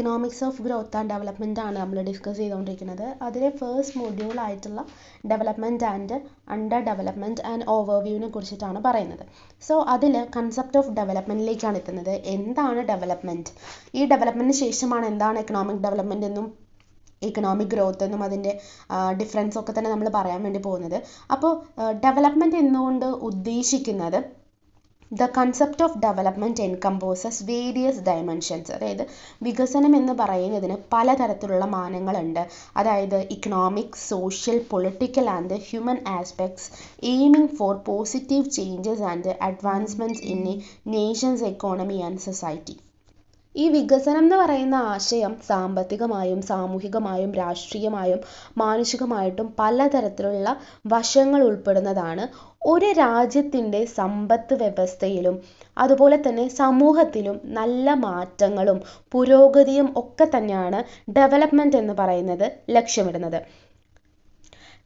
Economics of growth and development ആണ് നമ്മൾ discuss ചെയ്തുകൊണ്ടിരിക്കുന്നത്. അതിലെ ഫസ്റ്റ് മൊഡ്യൂൾ ആയിട്ടുള്ള development and under development and ഓവർവ്യൂവിനെ കുറിച്ചിട്ടാണ് പറയുന്നത്. സോ അതിൽ കൺസെപ്റ്റ് ഓഫ് ഡെവലപ്മെൻറ്റിലേക്കാണ് എത്തുന്നത്. എന്താണ് ഡെവലപ്മെൻറ്റ്? ഈ ഡെവലപ്മെൻറ്റിന് ശേഷമാണ് എന്താണ് എക്കണോമിക് ഡെവലപ്മെൻറ്റ് എന്നും ഇക്കണോമിക് ഗ്രോത്ത് എന്നും അതിൻ്റെ ഡിഫറൻസ് ഒക്കെ തന്നെ നമ്മൾ പറയാൻ വേണ്ടി പോകുന്നത്. അപ്പോൾ ഡെവലപ്മെൻറ്റ് എന്നുകൊണ്ട് ഉദ്ദേശിക്കുന്നത് the concept of development encompasses various dimensions. അതായത് വികസനം എന്ന് പറയുന്നതിന് പലതരത്തിലുള്ള മാനങ്ങളുണ്ട്. അതായത് economic, social, political and human aspects aiming for positive changes and advancements in a nation's economy and society. ഈ വികസനം എന്ന് പറയുന്ന ആശയം സാമ്പത്തികമായും സാമൂഹികമായും രാഷ്ട്രീയമായും മാനുഷികമായിട്ടും പലതരത്തിലുള്ള വശങ്ങൾ ഉൾപ്പെടുന്നതാണ്. ഒരു രാജ്യത്തിൻ്റെ സമ്പത്ത് വ്യവസ്ഥയിലും അതുപോലെ തന്നെ സമൂഹത്തിലും നല്ല മാറ്റങ്ങളും പുരോഗതിയും ഒക്കെ തന്നെയാണ് ഡെവലപ്മെൻറ്റ് എന്ന് പറയുന്നത് ലക്ഷ്യമിടുന്നത്.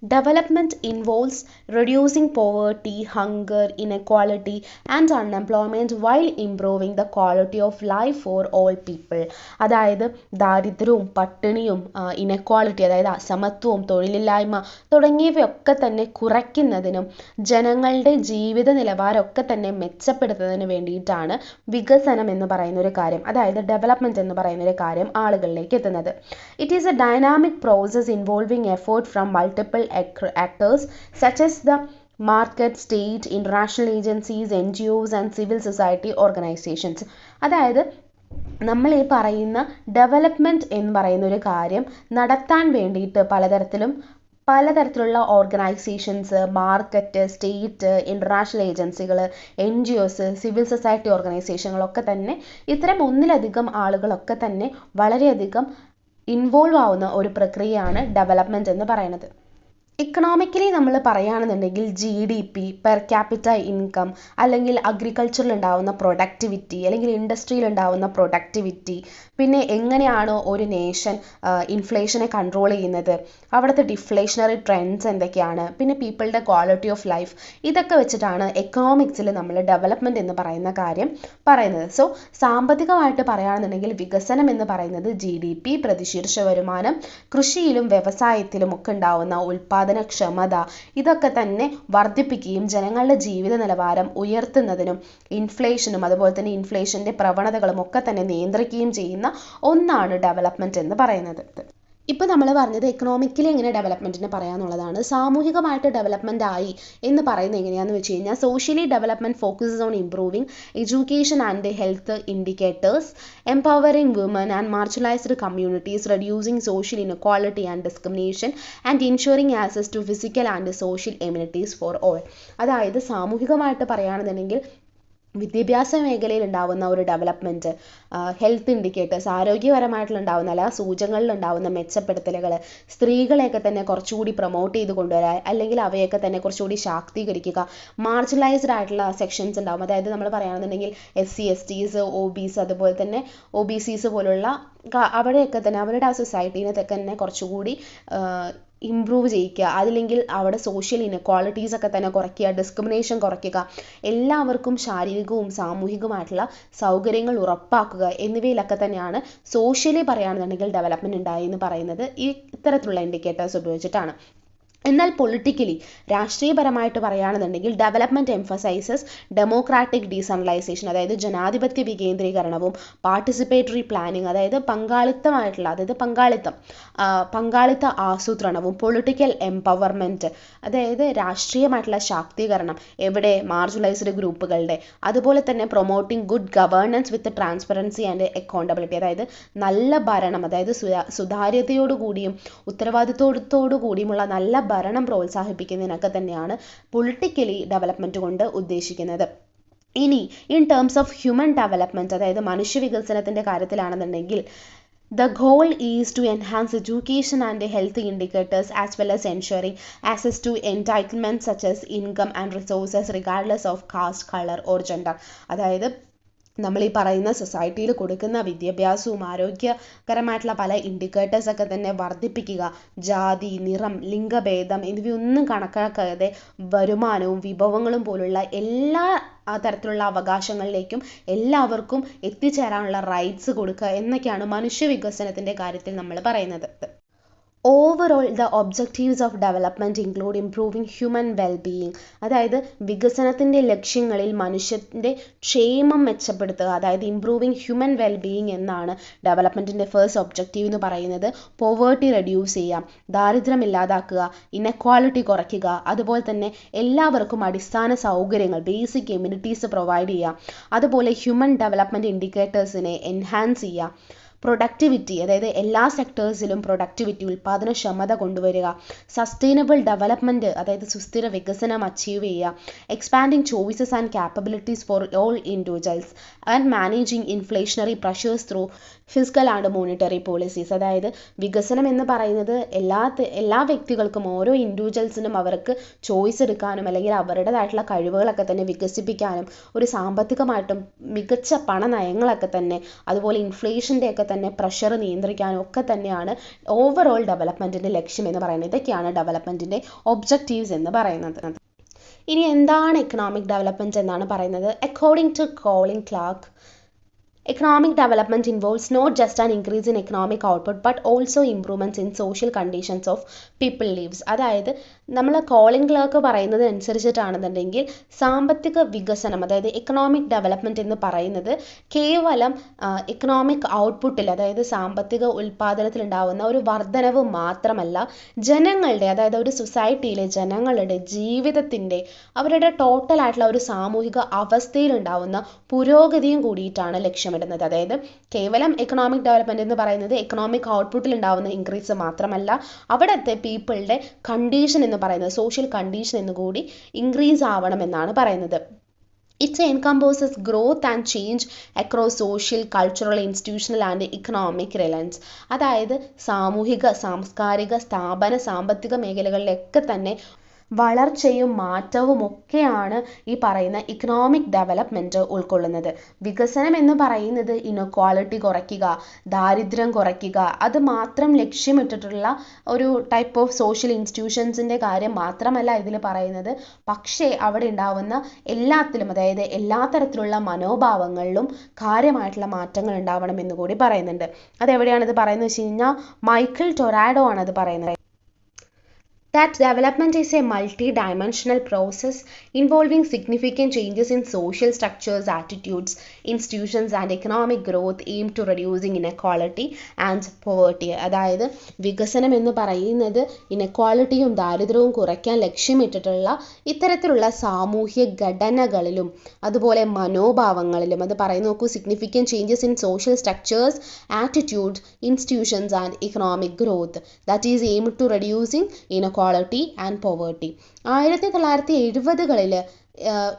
Development involves reducing poverty, hunger, inequality and unemployment while improving the quality of life for all people. അതായത് ദാരിദ്ര്യവും പട്ടിണിയും ഇനെക്വാളിറ്റി അതായത് അസമത്വവും തൊഴിലില്ലായ്മ തുടങ്ങിയവയൊക്കെ തന്നെ കുറയ്ക്കുന്നതിനും ജനങ്ങളുടെ ജീവിത നിലവാരമൊക്കെ തന്നെ മെച്ചപ്പെടുത്തുന്നതിന് വേണ്ടിയിട്ടാണ് വികസനം എന്ന് പറയുന്ന ഒരു കാര്യം, അതായത് ഡെവലപ്മെൻറ്റ് എന്ന് പറയുന്ന ഒരു കാര്യം ആളുകളിലേക്ക് എത്തുന്നത്. It is A dynamic process involving effort from multiple actors such as the market, state, international agencies, NGOs and civil society organizations. അതായത് നമ്മൾ ഈ പറയുന്ന ഡെവലപ്മെൻറ്റ് എന്ന് പറയുന്ന ഒരു കാര്യം നടത്താൻ വേണ്ടിയിട്ട് പലതരത്തിലുള്ള ഓർഗനൈസേഷൻസ്, മാർക്കറ്റ്, സ്റ്റേറ്റ്, ഇൻ്റർനാഷണൽ ഏജൻസികൾ, NGOs, സിവിൽ സൊസൈറ്റി ഓർഗനൈസേഷനുകളൊക്കെ തന്നെ ഇത്തരം ഒന്നിലധികം ആളുകളൊക്കെ തന്നെ വളരെയധികം ഇൻവോൾവ് ആവുന്ന ഒരു പ്രക്രിയയാണ് ഡെവലപ്മെൻറ്റ് എന്ന് പറയുന്നത്. ഇക്കണോമിക്കലി നമ്മൾ പറയുകയാണെന്നുണ്ടെങ്കിൽ GDP, പെർ ക്യാപിറ്റ ഇൻകം, അല്ലെങ്കിൽ അഗ്രികൾച്ചറിൽ ഉണ്ടാവുന്ന പ്രൊഡക്ടിവിറ്റി, അല്ലെങ്കിൽ ഇൻഡസ്ട്രിയിൽ ഉണ്ടാവുന്ന പ്രൊഡക്ടിവിറ്റി, പിന്നെ എങ്ങനെയാണോ ഒരു നേഷൻ ഇൻഫ്ലേഷനെ കൺട്രോൾ ചെയ്യുന്നത്, അവിടുത്തെ ഡിഫ്ലേഷണറി ട്രെൻഡ്സ് എന്തൊക്കെയാണ്, പിന്നെ പീപ്പിളുടെ ക്വാളിറ്റി ഓഫ് ലൈഫ്, ഇതൊക്കെ വെച്ചിട്ടാണ് എക്കണോമിക്സിൽ നമ്മൾ ഡെവലപ്മെൻറ്റ് എന്ന് പറയുന്ന കാര്യം പറയുന്നത്. സോ സാമ്പത്തികമായിട്ട് പറയുകയാണെന്നുണ്ടെങ്കിൽ വികസനം എന്ന് പറയുന്നത് GDP, പ്രതിശീർഷ വരുമാനം, കൃഷിയിലും വ്യവസായത്തിലും ഒക്കെ ഉണ്ടാവുന്ന ഉൽപാദനക്ഷമത ഇതൊക്കെ തന്നെ വർദ്ധിപ്പിക്കുകയും ജനങ്ങളുടെ ജീവിത നിലവാരം ഉയർത്തുന്നതിനും ഇൻഫ്ലേഷനും അതുപോലെ തന്നെ ഇൻഫ്ലേഷൻ്റെ പ്രവണതകളും ഒക്കെ തന്നെ നിയന്ത്രിക്കുകയും ചെയ്യുന്ന ഒന്നാണ് ഡെവലപ്മെൻറ്റ് എന്ന് പറയുന്നത്. ഇപ്പോൾ നമ്മൾ പറഞ്ഞത് എക്കണോമിക്കലി എങ്ങനെ ഡെവലപ്മെൻറ്റിനെ പറയാമെന്നുള്ളതാണ്. സാമൂഹികമായിട്ട് ഡെവലപ്മെൻ്റ് ആയി എന്ന് പറയുന്നത് എങ്ങനെയാണെന്ന് വെച്ച് കഴിഞ്ഞാൽ socially development focuses on improving education and health indicators, empowering woman and marginalised communities, reducing social inequality and discrimination and ensuring access to physical and social amenities for all. അതായത് സാമൂഹികമായിട്ട് പറയുകയാണെന്നുണ്ടെങ്കിൽ വിദ്യാഭ്യാസ മേഖലയിൽ ഉണ്ടാവുന്ന ഒരു ഡെവലപ്മെൻറ്റ്, ഹെൽത്ത് ഇൻഡിക്കേറ്റേഴ്സ് ആരോഗ്യപരമായിട്ടുള്ള ഉണ്ടാവുന്ന അല്ല സൂചകങ്ങളിൽ ഉണ്ടാവുന്ന മെച്ചപ്പെടുത്തലുകൾ, സ്ത്രീകളെയൊക്കെ തന്നെ കുറച്ചുകൂടി പ്രൊമോട്ട് ചെയ്ത് കൊണ്ടുവരാൻ അല്ലെങ്കിൽ അവയൊക്കെ തന്നെ കുറച്ചുകൂടി ശാക്തീകരിക്കുക, മാർജിനലൈസ്ഡ് ആയിട്ടുള്ള സെക്ഷൻസ് ഉണ്ടാവും. അതായത് നമ്മൾ പറയുകയാണെന്നുണ്ടെങ്കിൽ SC, STs, OBs അതുപോലെ തന്നെ OBCs പോലുള്ള അവിടെയൊക്കെ തന്നെ അവരുടെ ആ സൊസൈറ്റീനെ തന്നെ കുറച്ചുകൂടി ഇംപ്രൂവ് ചെയ്യിക്കുക, അതില്ലെങ്കിൽ അവിടെ സോഷ്യൽ ഇൻഇക്വാളിറ്റീസ് ഒക്കെ തന്നെ കുറയ്ക്കുക, ഡിസ്ക്രിമിനേഷൻ കുറയ്ക്കുക, എല്ലാവർക്കും ശാരീരികവും സാമൂഹികവുമായിട്ടുള്ള സൗകര്യങ്ങൾ ഉറപ്പാക്കുക എന്നിവയിലൊക്കെ തന്നെയാണ് സോഷ്യലി പറയുകയാണെന്നുണ്ടെങ്കിൽ ഡെവലപ്മെൻറ്റ് ഉണ്ടായി എന്ന് പറയുന്നത് ഈ ഇത്തരത്തിലുള്ള ഇൻഡിക്കേറ്റേഴ്സ് ഉപയോഗിച്ചിട്ടാണ്. എന്നാൽ പൊളിറ്റിക്കലി രാഷ്ട്രീയപരമായിട്ട് പറയുകയാണെന്നുണ്ടെങ്കിൽ ഡെവലപ്മെൻറ്റ് എംഫസൈസസ് ഡെമോക്രാറ്റിക് ഡീസെൻട്രലൈസേഷൻ, അതായത് ജനാധിപത്യ വികേന്ദ്രീകരണവും പാർട്ടിസിപ്പേറ്ററി പ്ലാനിങ്, അതായത് പങ്കാളിത്ത ആസൂത്രണവും, പൊളിറ്റിക്കൽ എംപവർമെൻറ്റ്, അതായത് രാഷ്ട്രീയമായിട്ടുള്ള ശാക്തീകരണം എവിടെ മാർജിനലൈസ്ഡ് ഗ്രൂപ്പുകളുടെ, അതുപോലെ തന്നെ promoting good governance with transparency and accountability, അതായത് നല്ല ഭരണം, അതായത് സുതാര്യതയോടുകൂടിയും ഉത്തരവാദിത്വത്തോടു കൂടിയുമുള്ള നല്ല ഭരണം പ്രോത്സാഹിപ്പിക്കുന്നതിനൊക്കെ തന്നെയാണ് പൊളിറ്റിക്കലി ഡെവലപ്മെൻറ്റ് കൊണ്ട് ഉദ്ദേശിക്കുന്നത്. ഇനി in terms of human development, അതായത് മനുഷ്യ വികസനത്തിൻ്റെ കാര്യത്തിലാണെന്നുണ്ടെങ്കിൽ the goal is to enhance education and health indicators as well as ensuring access to entitlements such as income and resources regardless of caste, color or gender. അതായത് നമ്മൾ ഈ പറയുന്ന സൊസൈറ്റിയിൽ കൊടുക്കുന്ന വിദ്യാഭ്യാസവും ആരോഗ്യകരമായിട്ടുള്ള പല ഇൻഡിക്കേറ്റേഴ്സൊക്കെ തന്നെ വർദ്ധിപ്പിക്കുക, ജാതി, നിറം, ലിംഗഭേദം എന്നിവയൊന്നും കണക്കാക്കാതെ വരുമാനവും വിഭവങ്ങളും പോലുള്ള എല്ലാ തരത്തിലുള്ള അവകാശങ്ങളിലേക്കും എല്ലാവർക്കും എത്തിച്ചേരാനുള്ള റൈറ്റ്സ് കൊടുക്കുക എന്നൊക്കെയാണ് മനുഷ്യ വികസനത്തിൻ്റെ കാര്യത്തിൽ നമ്മൾ പറയുന്നത്. Overall, the objectives of development include improving human well-being. അതായത് വികസനത്തിൻ്റെ ലക്ഷ്യങ്ങളിൽ മനുഷ്യൻ്റെ ക്ഷേമം മെച്ചപ്പെടുത്തുക, അതായത് ഇംപ്രൂവിങ് ഹ്യൂമൻ വെൽബീയിങ് എന്നാണ് ഡെവലപ്മെൻറ്റിൻ്റെ ഫസ്റ്റ് ഒബ്ജക്റ്റീവ് എന്ന് പറയുന്നത്. പോവേർട്ടി റെഡ്യൂസ് ചെയ്യാം, ദാരിദ്ര്യം ഇല്ലാതാക്കുക, ഇനെക്വാളിറ്റി കുറയ്ക്കുക, അതുപോലെ തന്നെ എല്ലാവർക്കും അടിസ്ഥാന സൗകര്യങ്ങൾ, ബേസിക് എമ്യൂണിറ്റീസ് പ്രൊവൈഡ് ചെയ്യുക, അതുപോലെ ഹ്യൂമൻ ഡെവലപ്മെൻറ്റ് ഇൻഡിക്കേറ്റേഴ്സിനെ എൻഹാൻസ് ചെയ്യുക, പ്രൊഡക്ടിവിറ്റി, അതായത് എല്ലാ സെക്ടേഴ്സിലും പ്രൊഡക്ടിവിറ്റി, ഉൽപ്പാദനക്ഷമത കൊണ്ടുവരിക, സസ്റ്റൈനബിൾ ഡെവലപ്മെൻറ്റ്, അതായത് സുസ്ഥിര വികസനം അച്ചീവ് ചെയ്യുക, expanding choices and capabilities for all individuals and managing inflationary pressures through physical and monetary policies. അതായത് വികസനം എന്ന് പറയുന്നത് എല്ലാ വ്യക്തികൾക്കും, ഓരോ ഇൻഡിവിജ്വൽസിനും അവർക്ക് ചോയ്സ് എടുക്കാനും അല്ലെങ്കിൽ അവരുടേതായിട്ടുള്ള കഴിവുകളൊക്കെ തന്നെ വികസിപ്പിക്കാനും ഒരു സാമ്പത്തികമായിട്ടും മികച്ച പണനയങ്ങളൊക്കെ തന്നെ, അതുപോലെ ഇൻഫ്ലേഷൻ്റെയൊക്കെ തന്നെ പ്രഷർ നിയന്ത്രിക്കാനും ഒക്കെ തന്നെയാണ് ഓവറോൾ ഡെവലപ്മെൻറ്റിൻ്റെ ലക്ഷ്യം എന്ന് പറയുന്നത്. ഇതൊക്കെയാണ് ഡെവലപ്മെൻറ്റിൻ്റെ ഒബ്ജക്റ്റീവ്സ് എന്ന് പറയുന്നത്. ഇനി എന്താണ് എക്കണോമിക് ഡെവലപ്മെൻറ്റ് എന്നാണ് പറയുന്നത്. According to Colin Clark, economic development involves not just an increase in economic output but also improvements in social conditions of people lives. അതായത് നമ്മൾ കോളിൻ ക്ലാർക്ക് പറയുന്നത് അനുസരിച്ചിട്ടാണെന്നുണ്ടെങ്കിൽ സാമ്പത്തിക വികസനം, അതായത് എക്കണോമിക് ഡെവലപ്മെൻറ്റ് എന്ന് പറയുന്നത് കേവലം എക്കണോമിക് ഔട്ട്പുട്ടിൽ, അതായത് സാമ്പത്തിക ഉൽപ്പാദനത്തിൽ ഉണ്ടാകുന്ന ഒരു വർധനവ് മാത്രമല്ല, ജനങ്ങളുടെ, അതായത് ഒരു സൊസൈറ്റിയിലെ ജനങ്ങളുടെ ജീവിതത്തിൻ്റെ, അവരുടെ ടോട്ടലായിട്ടുള്ള ഒരു സാമൂഹിക അവസ്ഥയിലുണ്ടാവുന്ന പുരോഗതിയും കൂടിയിട്ടാണ് ലക്ഷ്യമിടുന്നത്. അതായത് കേവലം എക്കണോമിക് ഡെവലപ്മെൻറ്റ് എന്ന് പറയുന്നത് എക്കണോമിക് ഔട്ട്പുട്ടിൽ ഉണ്ടാവുന്ന ഇൻക്രീസ് മാത്രമല്ല, അവിടുത്തെ പീപ്പിളുടെ കണ്ടീഷൻ എന്ന് പറയുന്നത്, സോഷ്യൽ കണ്ടീഷൻ എന്ന് കൂടി ഇൻക്രീസ് ആവണമെന്നാണ് പറയുന്നത്. It encompasses growth and change across social, cultural, institutional and economic relations. അതായത് സാമൂഹിക, സാംസ്കാരിക, സ്ഥാപന, സാമ്പത്തിക മേഖലകളിലൊക്കെ തന്നെ വളർച്ചയും മാറ്റവും ഒക്കെയാണ് ഈ പറയുന്ന ഇക്കണോമിക് ഡെവലപ്മെൻറ്റ് ഉൾക്കൊള്ളുന്നത്. വികസനം എന്ന് പറയുന്നത് ഇനക്വാളിറ്റി കുറയ്ക്കുക, ദാരിദ്ര്യം കുറയ്ക്കുക, അത് മാത്രം ലക്ഷ്യമിട്ടിട്ടുള്ള ഒരു ടൈപ്പ് ഓഫ് സോഷ്യൽ ഇൻസ്റ്റിറ്റ്യൂഷൻസിൻ്റെ കാര്യം മാത്രമല്ല ഇതിൽ പറയുന്നത്. പക്ഷേ അവിടെ ഉണ്ടാവുന്ന എല്ലാത്തിലും, അതായത് എല്ലാ തരത്തിലുള്ള മനോഭാവങ്ങളിലും കാര്യമായിട്ടുള്ള മാറ്റങ്ങൾ ഉണ്ടാവണമെന്ന് കൂടി പറയുന്നുണ്ട്. അതെവിടെയാണിത് പറയുന്നത് വെച്ച് കഴിഞ്ഞാൽ മൈക്കിൾ ടൊറാഡോ ആണത് പറയുന്നത്. That development is a multi-dimensional process involving significant changes in social structures, attitudes, institutions and economic growth aimed to reducing inequality and poverty. അതായത് വികസനം എന്ന് പറയുന്നത് ഇനെക്വാളിറ്റിയും ദാരിദ്ര്യവും കുറയ്ക്കാൻ ലക്ഷ്യമിട്ടിട്ടുള്ള ഇത്തരത്തിലുള്ള സാമൂഹ്യ ഘടനകളിലും അതുപോലെ മനോഭാവങ്ങളിലും, അത് പറയുന്ന നോക്കൂ, significant changes in social structures, attitude, institutions and economic growth that is aimed to reducing inequality and poverty. 1970-കളിൽ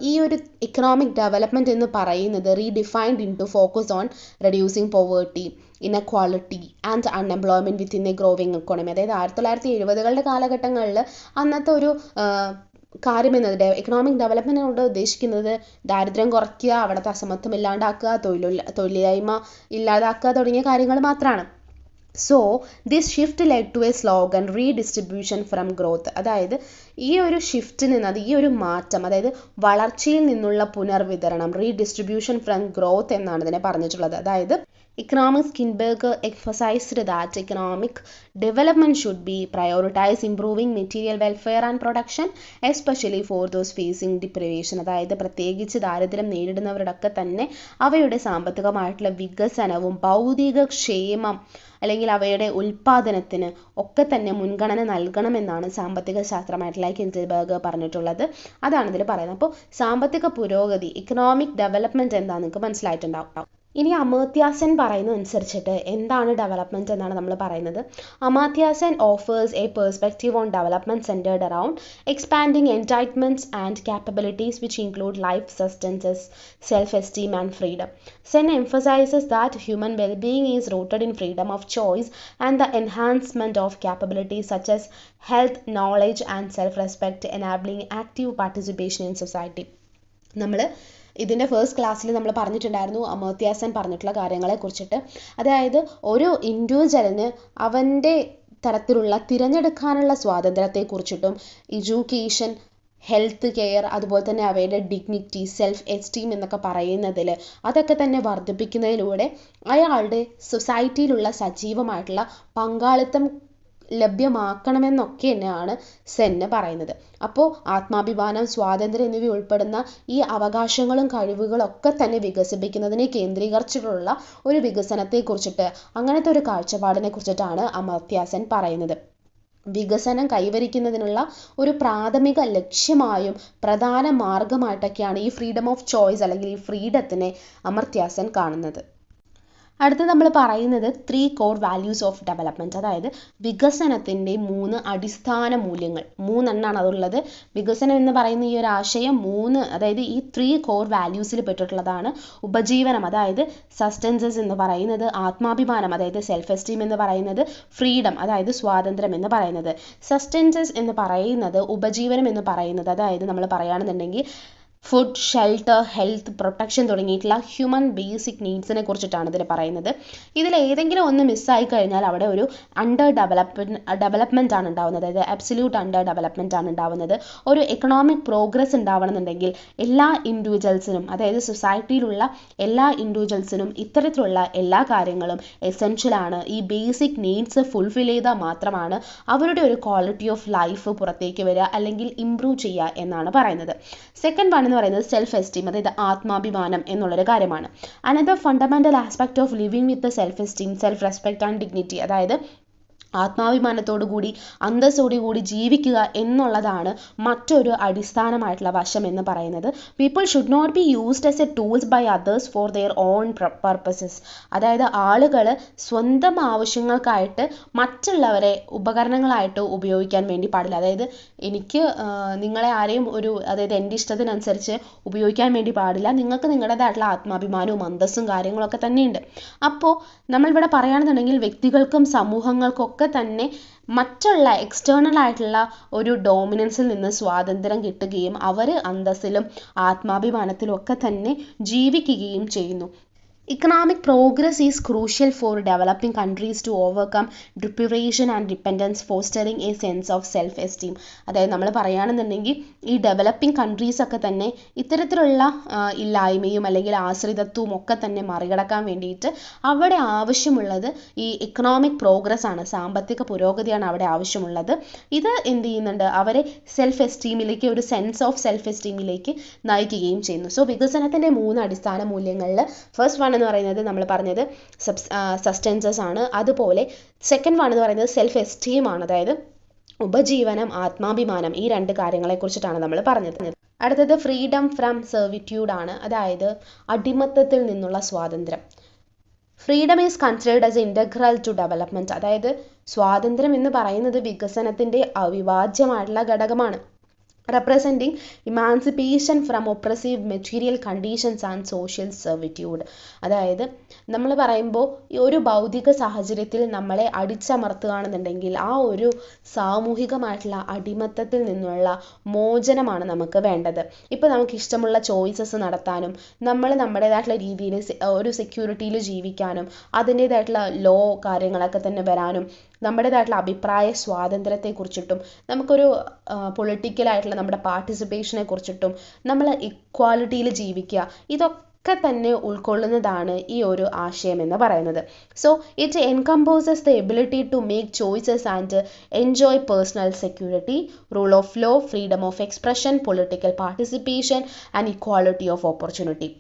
ഈ ഒരു ഇക്കണോമിക് ഡെവലപ്മെൻറ്റ് എന്ന് പറയുന്നത് redefined into focus on reducing poverty, inequality and unemployment within a growing economy. അതായത് 1970-കളുടെ കാലഘട്ടങ്ങളിൽ അന്നത്തെ ഒരു കാര്യം എക്കണോമിക് ഡെവലപ്മെൻറ്റ് കൊണ്ട് ഉദ്ദേശിക്കുന്നത് ദാരിദ്ര്യം കുറയ്ക്കുക, അവിടുത്തെ അസമത്വം ഇല്ലാണ്ടാക്കുക, തൊഴിലില്ലായ്മ ഇല്ലാതാക്കുക തുടങ്ങിയ കാര്യങ്ങൾ മാത്രമാണ്. So this shift led to a slogan redistribution from growth. അതായത് ഈ ഒരു ഷിഫ്റ്റിൽ നിന്ന്, അത് ഈ ഒരു മാറ്റം, അതായത് വളർച്ചയിൽ നിന്നുള്ള പുനർവിതരണം, റീഡിസ്ട്രിബ്യൂഷൻ ഫ്രം ഗ്രോത്ത് എന്നാണ് ഇതിനെ പറഞ്ഞിട്ടുള്ളത്. അതായത് Economics Kinberg emphasized that economic development should be prioritized improving material welfare and production, especially for those facing deprivation. അതായത് പ്രത്യേകിച്ച് ദാരിദ്ര്യം നേരിടുന്നവരുടെയൊക്കെ തന്നെ അവയുടെ സാമ്പത്തികമായിട്ടുള്ള വികസനവും ഭൗതിക ക്ഷേമം അല്ലെങ്കിൽ അവയുടെ ഉൽപ്പാദനത്തിന് ഒക്കെ തന്നെ മുൻഗണന നൽകണമെന്നാണ് സാമ്പത്തിക ശാസ്ത്രമായിട്ടുള്ള കിൻബർഗ് പറഞ്ഞിട്ടുള്ളത്. അതാണ് ഇതിൽ പറയുന്നത്. അപ്പോൾ സാമ്പത്തിക പുരോഗതി, ഇക്കണോമിക് ഡെവലപ്മെൻറ്റ് എന്താണെന്ന് നിങ്ങൾക്ക് മനസ്സിലായിട്ടുണ്ടാവും. ഇനി അമർത്യ സെൻ പറയുന്നത് അനുസരിച്ചിട്ട് എന്താണ് ഡെവലപ്മെൻറ്റ് എന്നാണ് നമ്മൾ പറയുന്നത്. Amartya Sen offers a perspective on development centred around expanding entitlements and capabilities which include life sustenance, self-esteem and freedom. Sen emphasizes that human well-being is rooted in freedom of choice and the enhancement of capabilities such as health, knowledge and self-respect, enabling active participation in society. നമ്മൾ ഇതിൻ്റെ first ക്ലാസ്സിൽ നമ്മൾ പറഞ്ഞിട്ടുണ്ടായിരുന്നു അമർത്യ സെൻ പറഞ്ഞിട്ടുള്ള കാര്യങ്ങളെ കുറിച്ചിട്ട്. അതായത് ഒരു ഇൻഡിവിജ്വലിന് അവൻ്റെ തരത്തിലുള്ള തിരഞ്ഞെടുക്കാനുള്ള സ്വാതന്ത്ര്യത്തെക്കുറിച്ചിട്ടും എഡ്യൂക്കേഷൻ, ഹെൽത്ത് കെയർ, അതുപോലെ തന്നെ അവയുടെ ഡിഗ്നിറ്റി, സെൽഫ് എസ്റ്റീം എന്നൊക്കെ പറയുന്നതിൽ അതൊക്കെ തന്നെ വർദ്ധിപ്പിക്കുന്നതിലൂടെ അയാളുടെ സൊസൈറ്റിയിലുള്ള സജീവമായിട്ടുള്ള പങ്കാളിത്തം ലഭ്യമാക്കണമെന്നൊക്കെ തന്നെയാണ് സെന്ന് പറയുന്നത്. അപ്പോൾ ആത്മാഭിമാനം, സ്വാതന്ത്ര്യം എന്നിവ ഉൾപ്പെടുന്ന ഈ അവകാശങ്ങളും കഴിവുകളും ഒക്കെ തന്നെ വികസിപ്പിക്കുന്നതിനെ കേന്ദ്രീകരിച്ചിട്ടുള്ള ഒരു വികസനത്തെക്കുറിച്ചിട്ട്, അങ്ങനത്തെ ഒരു കാഴ്ചപ്പാടിനെ കുറിച്ചിട്ടാണ് അമർത്യ സെൻ പറയുന്നത്. വികസനം കൈവരിക്കുന്നതിനുള്ള ഒരു പ്രാഥമിക ലക്ഷ്യമായും പ്രധാന മാർഗമായിട്ടൊക്കെയാണ് ഈ ഫ്രീഡം ഓഫ് ചോയ്സ് അല്ലെങ്കിൽ ഈ ഫ്രീഡത്തിനെ അമർത്യ സെൻ കാണുന്നത്. അടുത്ത് നമ്മൾ പറയുന്നത് 3 കോർ വാല്യൂസ് ഓഫ് ഡെവലപ്മെൻറ്റ്, അതായത് വികസനത്തിൻ്റെ 3 അടിസ്ഥാന മൂല്യങ്ങൾ. 3 എണ്ണമാണ് അതുള്ളത്. വികസനം എന്ന് പറയുന്ന ഈ ഒരു ആശയം 3, അതായത് ഈ 3 കോർ വാല്യൂസിൽ പെട്ടിട്ടുള്ളതാണ്. ഉപജീവനം, അതായത് സസ്റ്റൻസസ് എന്ന് പറയുന്നത്, ആത്മാഭിമാനം, അതായത് സെൽഫ് എസ്റ്റീം എന്ന് പറയുന്നത്, ഫ്രീഡം, അതായത് സ്വാതന്ത്ര്യം എന്ന് പറയുന്നത്. സസ്റ്റൻസസ് എന്ന് പറയുന്നത്, ഉപജീവനം എന്ന് പറയുന്നത്, അതായത് നമ്മൾ പറയുകയാണെന്നുണ്ടെങ്കിൽ ഫുഡ്, ഷെൽട്ടർ, ഹെൽത്ത്, പ്രൊട്ടക്ഷൻ തുടങ്ങിയിട്ടുള്ള ഹ്യൂമൻ ബേസിക് നീഡ്സിനെ കുറിച്ചിട്ടാണ് ഇതിൽ പറയുന്നത്. ഇതിൽ ഏതെങ്കിലും ഒന്ന് മിസ്സായി കഴിഞ്ഞാൽ അവിടെ ഒരു ഡെവലപ്മെൻറ്റ് ആണ് ഉണ്ടാവുന്നത്, അതായത് അബ്സല്യൂട്ട് അണ്ടർ ഡെവലപ്മെൻറ്റ് ആണ് ഉണ്ടാവുന്നത്. ഒരു എക്കണോമിക് പ്രോഗ്രസ് ഉണ്ടാവണമെന്നുണ്ടെങ്കിൽ എല്ലാ ഇൻഡിവിജ്വൽസിനും, അതായത് സൊസൈറ്റിയിലുള്ള എല്ലാ ഇൻഡിവിജ്വൽസിനും ഇത്തരത്തിലുള്ള എല്ലാ കാര്യങ്ങളും എസെൻഷ്യലാണ്. ഈ ബേസിക് നീഡ്സ് ഫുൾഫിൽ ചെയ്താൽ മാത്രമാണ് അവരുടെ ഒരു ക്വാളിറ്റി ഓഫ് ലൈഫ് പുറത്തേക്ക് വരിക അല്ലെങ്കിൽ ഇംപ്രൂവ് ചെയ്യുക എന്നാണ് പറയുന്നത്. സെക്കൻഡ് വൺ എന്ന് പറയുന്നത് സെൽഫ് എസ്റ്റീം, അതായത് ആത്മാഭിമാനം എന്നുള്ളൊരു കാര്യമാണ്. Another fundamental aspect of living with self esteem, self respect and dignity, അതായത് ആത്മാഭിമാനത്തോടു കൂടി അന്തസ്സോടു കൂടി ജീവിക്കുക എന്നുള്ളതാണ് മറ്റൊരു അടിസ്ഥാനമായിട്ടുള്ള വശം എന്ന് പറയുന്നത്. People should not be used as a tools by others for their own purposes, അതായത് ആളുകൾ സ്വന്തം ആവശ്യങ്ങൾക്കായിട്ട് മറ്റുള്ളവരെ ഉപകരണങ്ങളായിട്ട് ഉപയോഗിക്കാൻ വേണ്ടി പാടില്ല. അതായത് എനിക്ക് നിങ്ങളെ ആരെയും അതായത് എൻ്റെ ഇഷ്ടത്തിനനുസരിച്ച് ഉപയോഗിക്കാൻ വേണ്ടി പാടില്ല. നിങ്ങൾക്ക് നിങ്ങളുടേതായിട്ടുള്ള ആത്മാഭിമാനവും അന്തസ്സും കാര്യങ്ങളൊക്കെ തന്നെയുണ്ട്. അപ്പോൾ നമ്മളിവിടെ പറയുകയാണെന്നുണ്ടെങ്കിൽ വ്യക്തികൾക്കും സമൂഹങ്ങൾക്കും ഒക്കെ തന്നെ മറ്റുള്ള എക്സ്റ്റേണൽ ആയിട്ടുള്ള ഒരു ഡോമിനൻസിൽ നിന്ന് സ്വാതന്ത്ര്യം കിട്ടുകയും അവർ അന്തസ്സിലും ആത്മാഭിമാനത്തിലും ഒക്കെ തന്നെ ജീവിക്കുകയും ചെയ്യുന്നു. Economic progress is crucial for developing countries to overcome deprivation and dependence, fostering a sense of self-esteem. അതായത് നമ്മൾ പറയുകയാണെന്നുണ്ടെങ്കിൽ ഈ ഡെവലപ്പിംഗ് കൺട്രീസ് ഒക്കെ തന്നെ ഇത്തരത്തിലുള്ള ഇല്ലായ്മയും അല്ലെങ്കിൽ ആശ്രിതത്വവും ഒക്കെ തന്നെ മറികടക്കാൻ വേണ്ടിയിട്ട് അവിടെ ആവശ്യമുള്ളത് ഈ ഇക്കണോമിക് പ്രോഗ്രസ് ആണ്, സാമ്പത്തിക പുരോഗതിയാണ് അവിടെ ആവശ്യമുള്ളത്. ഇത് എന്ത് ചെയ്യുന്നുണ്ട്, അവരെ സെൽഫ് എസ്റ്റീമിലേക്ക്, ഒരു സെൻസ് ഓഫ് സെൽഫ് എസ്റ്റീമിലേക്ക് നയിക്കുകയും ചെയ്യുന്നു. സോ വികസനത്തിൻ്റെ 3 അടിസ്ഥാന മൂല്യങ്ങളിൽ ഫസ്റ്റ് വൺ എന്ന് പറയുന്നത് നമ്മൾ പറഞ്ഞത് സസ്റ്റൻസസ് ആണ്. അതുപോലെ സെക്കൻഡ് വൺ എന്ന് പറയുന്നത് സെൽഫ് എസ്റ്റീം ആണ്, അതായത് ഉപജീവനം, ആത്മാഭിമാനം, ഈ 2 കാര്യങ്ങളെ കുറിച്ചിട്ടാണ് നമ്മൾ പറഞ്ഞത്. അടുത്തത് ഫ്രീഡം ഫ്രം സെർവിറ്റ്യൂഡ് ആണ്, അതായത് അടിമത്തത്തിൽ നിന്നുള്ള സ്വാതന്ത്ര്യം. Freedom is considered as integral to development, അതായത് സ്വാതന്ത്ര്യം എന്ന് പറയുന്നത് വികസനത്തിൻ്റെ അവിഭാജ്യമായിട്ടുള്ള ഘടകമാണ്. representing emancipation from oppressive material conditions and social servitude. അതായത് നമ്മൾ പറയുമ്പോൾ ഈ ഒരു ഭൗതിക സാഹചര്യത്തിൽ നമ്മളെ അടിച്ചമർത്തുകയാണെന്നുണ്ടെങ്കിൽ ആ ഒരു സാമൂഹികമായിട്ടുള്ള അടിമത്തത്തിൽ നിന്നുള്ള മോചനമാണ് നമുക്ക് വേണ്ടത്. ഇപ്പോൾ നമുക്ക് ഇഷ്ടമുള്ള ചോയ്സസ് നടത്താനും നമ്മൾ നമ്മുടേതായിട്ടുള്ള രീതിയിൽ ഒരു സെക്യൂരിറ്റിയിൽ ജീവിക്കാനും അതിൻ്റേതായിട്ടുള്ള ലോ കാര്യങ്ങളൊക്കെ തന്നെ വരാനും നമ്മുടേതായിട്ടുള്ള അഭിപ്രായ സ്വാതന്ത്ര്യത്തെക്കുറിച്ചിട്ടും നമുക്കൊരു പൊളിറ്റിക്കലായിട്ടുള്ള നമ്മുടെ പാർട്ടിസിപ്പേഷനെ കുറിച്ചിട്ടും നമ്മൾ ഇക്വാലിറ്റിയിൽ ജീവിക്കുക, ഇതൊക്കെ തന്നെ ഉൾക്കൊള്ളുന്നതാണ് ഈ ഒരു ആശയം എന്ന് പറയുന്നത്. So it encompasses the ability to make choices and enjoy personal security, rule of law, freedom of expression, political participation and equality of opportunity.